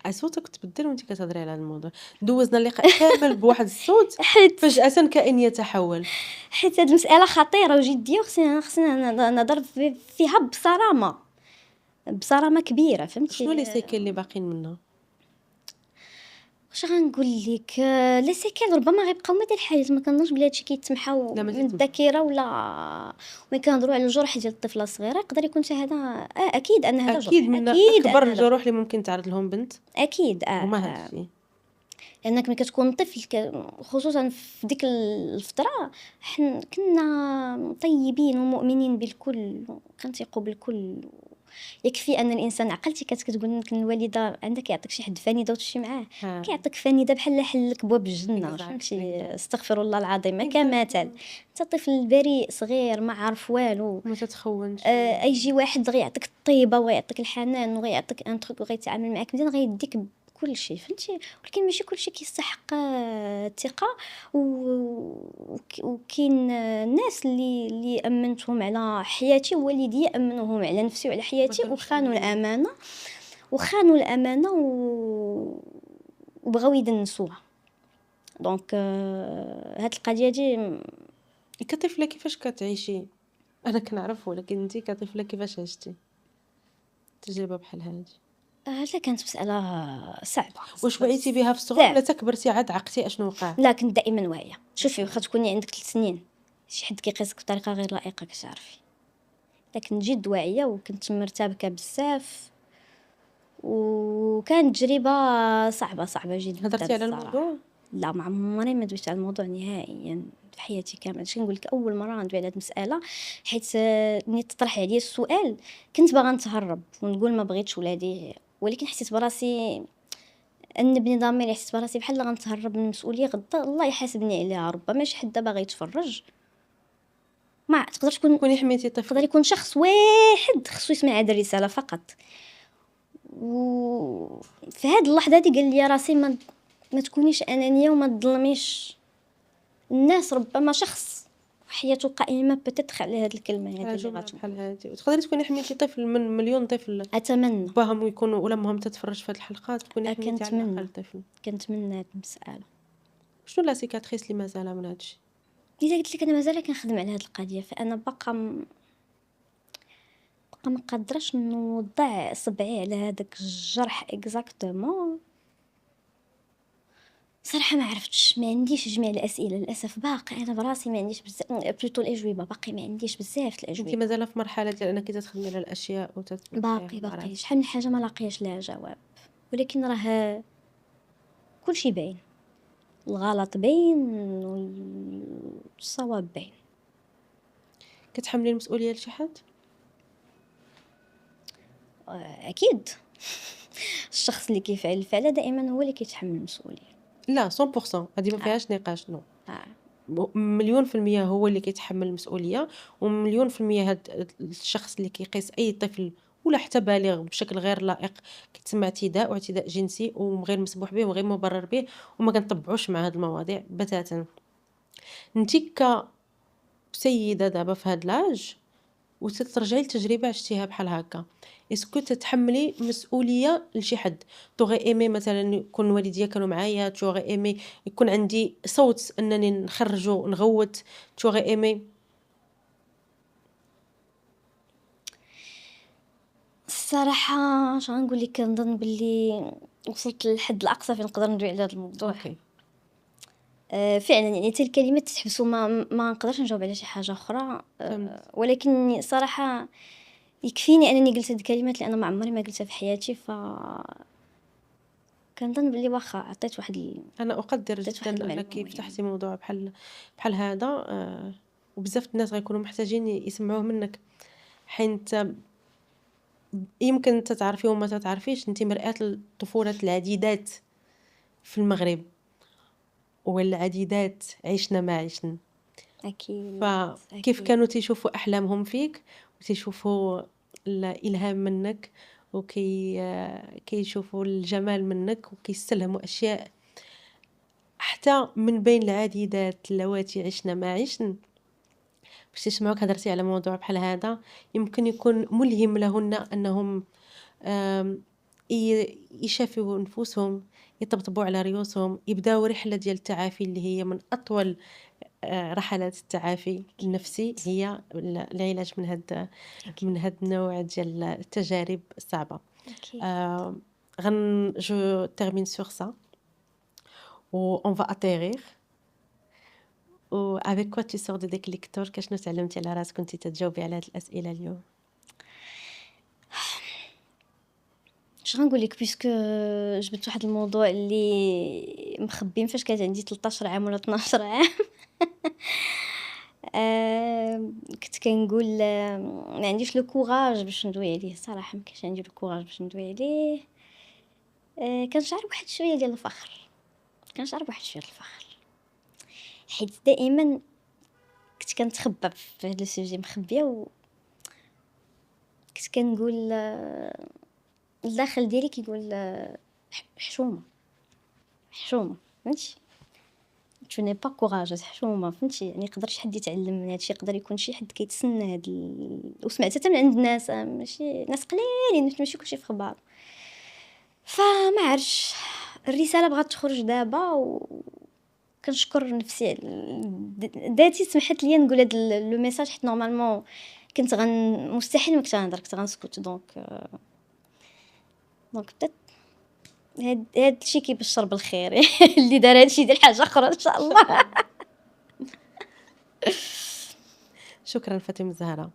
صوتك تبدل وانت كتهضري على هذا الموضوع. دوزنا اللقاء كامل بواحد الصوت حيت فجأة كائن يتحول. هاد المساله خطيره وجديه، وخصنا نضرب فيها بصرامه كبيره، فهمتي؟ شنو لي سيكل اللي باقيين منها؟ واش غنقول لك؟ لي سيكل ربما غيبقاو مدى الحياه، ما كنظنش بلي هادشي كيتمحاو لا، ما من تيتمحى. الذاكره. ولا ملي كنهضروا على الجرح ديال الطفله الصغيره يقدر يكون حتى هذا اكيد ان هذا اكيد جرح، من اكيد اكبر أن هذا الجروح اللي ممكن تعرض لهم بنت اكيد هما هذا الشيء. لانك ملي كتكون طفل خصوصا في ديك الفتره حنا كنا طيبين ومؤمنين بالكل، كنثيقوا بالكل. يكفي ان الانسان عقلتي كتقول لك الوالده عندك يعطيك شي حد فانيده وتمشي معاه، ها. كيعطيك فانيده بحال حلك بواب الجنه، Exactly. فهمتي؟ استغفر الله العظيم كمثل. انت طفل بريء صغير ما عارف والو، ما تتخونش. يجي واحد غيعطيك الطيبه وغيعطيك الحنان وغيعطيك ان تروك وغيتعامل معاك مزيان، غيديك كل شيء، فهمتي؟ ولكن ماشي كل شيء كيستحق الثقه. وكاين الناس اللي امنتهم على حياتي، والدي امنوهم على نفسي وعلى حياتي، وخانوا الامانه وبغاو يدنسوها. دونك هاد القضيه دي كطفله كيفاش كتعيشي؟ انا كنعرف، ولكن انت كطفله كيفاش عشتي تجربه بحال هذه؟ لا كانت مسألة صعبة. واش وعيتي بها في الصغر ولا تكبرتي عاد عقتي اشنو وقع؟ لا كنت دائما واعية. شوفي واخا تكوني عندك 3 سنين شي حد كيقيسك بطريقة غير لائقة كتعرفي، لكن جد واعية وكنت مرتبكة بزاف، وكانت تجربة صعبة جدا. هضرتي على الموضوع؟ لا ما عمري ما دويت على الموضوع نهائيا في حياتي كامله. شنو نقول لك، اول مره ندوي على هذه المساله حيت ملي تطرح عليا السؤال كنت باغا نتهرب ونقول ما بغيتش ولادي، ولكن حسيت براسي انبني ضميري، حسيت براسي بحال غنتهرب من المسؤوليه غدا الله يحاسبني عليها. ربما شي حد باغي يتفرج، ما تقدرش كوني حميتي طفل، يقدر يكون شخص واحد خصو يسمع هذه الرساله فقط. وفي هذه اللحظه دي قال لي راسي ما تكونيش انانيه وما تظلميش الناس. ربما شخص حياته قائمه بتدخل على هذه الكلمه هذه اللي بحال هذه، وتقدري تكوني حميتي طفل من مليون طفل. اتمنى باهم يكونوا ولا امهم تتفرج في هذه الحلقات، تكوني حميتي على الاقل طفل. كنتمنى هذه المساله. شنو لا سيكاتريس اللي مازال من هادشي؟ اذا قلت لك انا مازال كنخدم على هذه القضيه، فانا باقا ما قادراش نوضع صبعي على هذاك الجرح اكزاكتومون. صراحه ما عرفتش، ما عنديش جميع الاسئله للاسف. باقي انا براسي ما عنديش بزاف بلوتو الاجوبه، باقي ما عنديش بزاف الاجوبه. انت مازال في مرحله ديال انك تخدمي على الاشياء باقي شحال من حاجه ما لاقياش لها جواب، ولكن راه كل شيء باين، الغلط باين والصواب باين. كتحملي المسؤوليه لشي حد؟ اكيد الشخص اللي كيفعل الفعل دائما هو اللي كيتحمل المسؤوليه. لا 100% هذه ما فيهاش نقاش. نو مليون في المية هو اللي كيتحمل المسؤوليه، ومليون في المية هاد الشخص اللي كيقيس اي طفل ولا حتى بالغ بشكل غير لائق كيتسمى اعتداء واعتداء جنسي وغير مسموح به وغير مبرر به، وما كنطبعوش مع هاد المواضيع بتاتا. انت كسيده دابا في هاد لاج وتترجعي لتجربه عشتيها بحال هكا، اسكو تتحملي مسؤوليه لشي حد؟ توغي ايمي مثلا يكون والديا كانوا معايا، توغي ايمي يكون عندي صوت انني نخرجو نغوت، توغي ايمي؟ الصراحة اش غنقول لك، كنظن باللي وصلت للحد الاقصى فين نقدر ندوي على هذا الموضوع. اوكي. فعلا يعني حتى الكلمات تحبس وما نقدرش نجاوب على شي حاجه اخرى. فهمت. ولكن صراحه يكفيني انني قلت هاد الكلمات لان ما عمري ما قلتها في حياتي، ف كنظن بلي واخا عطيت واحد انا اقدر عطيت جدا واحد انك المعلومه يعني. فتحتي موضوع بحال هذا، وبزاف الناس غيكونوا محتاجين يسمعوه منك، حيت يمكن انت تعرفي وما تتعرفيش انت مرآة الطفولة العديدات في المغرب، والعديدات عشنا ما عشنا. اكيد فكيف اكيد. كانوا تيشوفوا احلامهم فيك وتيشوفوا الالهام منك، كيشوفوا الجمال منك وكيستلهموا اشياء حتى من بين العديدات اللواتي عشنا ما عشن. باش يسمعوك هضرتي على موضوع بحال هذا يمكن يكون ملهم لهن انهم يشافوا نفوسهم، يطبطبوا على ريوسهم، يبداو رحله ديال التعافي اللي هي من اطول رحلات التعافي النفسي، هي العلاج من هاد النوع ديال التجارب الصعبه. اكيد. غن جو تيرمين سور سا و اون فا اتيرير و avec quoi tu sors de déclector. كشنو تعلمتي على راسك كنتي تجاوبي على هاد الاسئله اليوم؟ اش غنقول لك، بيسكو جبت واحد الموضوع اللي مخبي فاش كانت عندي 13 عام ولا 12 عام. كنت كنقول ما عنديش لو كوراج باش ندوي عليه، صراحه ما كانش عندي لو كوراج باش ندوي عليه. كنشعر بواحد شويه ديال الفخر، كنشعر بواحد شويه ديال الفخر، حيت دائما كنت كنتخبى في هذا السوجي مخبيه، و كنت كنقول الداخل ديالي كيقول حشومه حشومه، فهمتي؟ جو ني با كوراجوز، حشومه، فهمتي؟ يعني يقدر شي حد يتعلم من هادشي، يقدر يكون شي حد كيتسنى هاد وسمعت حتى من عند ناس، ماشي ناس قليلين، ماشي كلشي في خبار. فما عرفتش، الرساله بغات تخرج دابا، و كنشكر نفسي ذاتي سمحت لي نقول هاد لو ميساج، حيت نورمالمون كنت مستحيل ما كنت غنهضر، كنت غنسكت. دونك بدات هاد الشيء كيبشر بالخير. اللي دار هادشي ديال حاجه اخرى ان شاء الله. شكرا فاطمه الزهراء،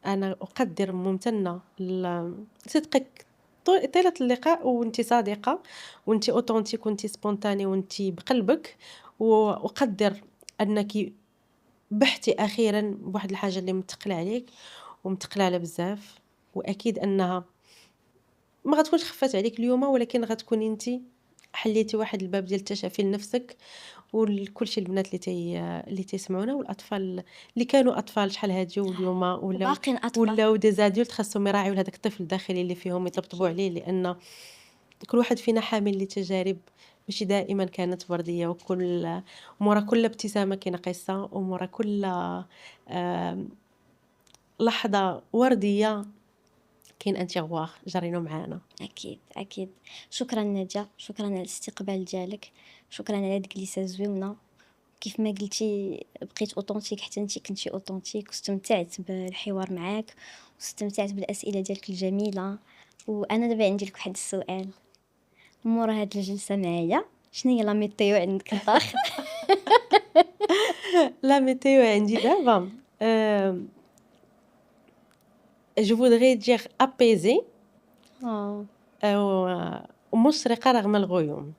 انا اقدر ممتنه لصدقك طيله اللقاء، وانت صادقه وانت اوتونتيك وانت سبونتاني وانت بقلبك، واقدر انك بحتي اخيرا بواحد الحاجه اللي متقله عليك ومتقله على بزاف، واكيد انها ما غتكونش خفات عليك اليوم، ولكن غتكون انت حليتي واحد الباب ديال التشافي لنفسك ولكل شي البنات اللي تيسمعونا، والاطفال اللي كانوا اطفال شحال هادي واليوم وباقين اطفال. ولاو دي زادولت، خاصهم يراعيو هذاك الطفل الداخلي اللي فيهم، يطبطبوا عليه، لان كل واحد فينا حامل لتجارب ماشي دائما كانت ورديه، وكل مورا كل ابتسامه كاينه قصه، ومورا كل لحظه ورديه كاين ان تيغوار جرينو معانا. اكيد اكيد. شكرا نجا، شكرا على الاستقبال ديالك، شكرا على هاد الجلسه زوينه. كيف ما قلتي بقيت اوتونتيك، حتى انت كنتي اوتونتيك، واستمتعت بالحوار معاك، واستمتعت بالاسئله ديالك الجميله. وانا دابا عندي لك واحد السؤال، مورا هاد الجلسه معايا شنو هي لا ميتيو عندك الداخل؟ لا ميتيو عندي دابا je voudrais dire apaisée ومشرقة رغم الغيوم.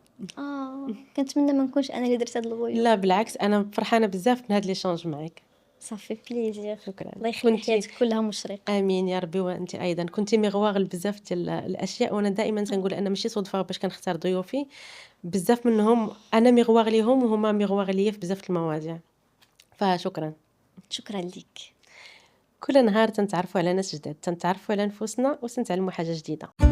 كنتمنى ما نكونش انا اللي درت هاد الغيوم. لا بالعكس، انا فرحانه بزاف من هاد ليشانج معك. صافي بليزير. شكرا. الله يخلي حياتك كلها مشرقه. امين يا ربي. وانت ايضا كنتي مغواغ لبزاف ديال الاشياء، وانا دائما تنقول ان ماشي صدفه باش كنختار ضيوفي، بزاف منهم انا مغواغ ليهم وهما مغواغ ليا في بزاف المواضيع، فشكرا. شكرا لك. كل نهار تنتعرفوا على ناس جداد، تنتعرفوا على نفوسنا وتنتعلموا حاجة جديدة.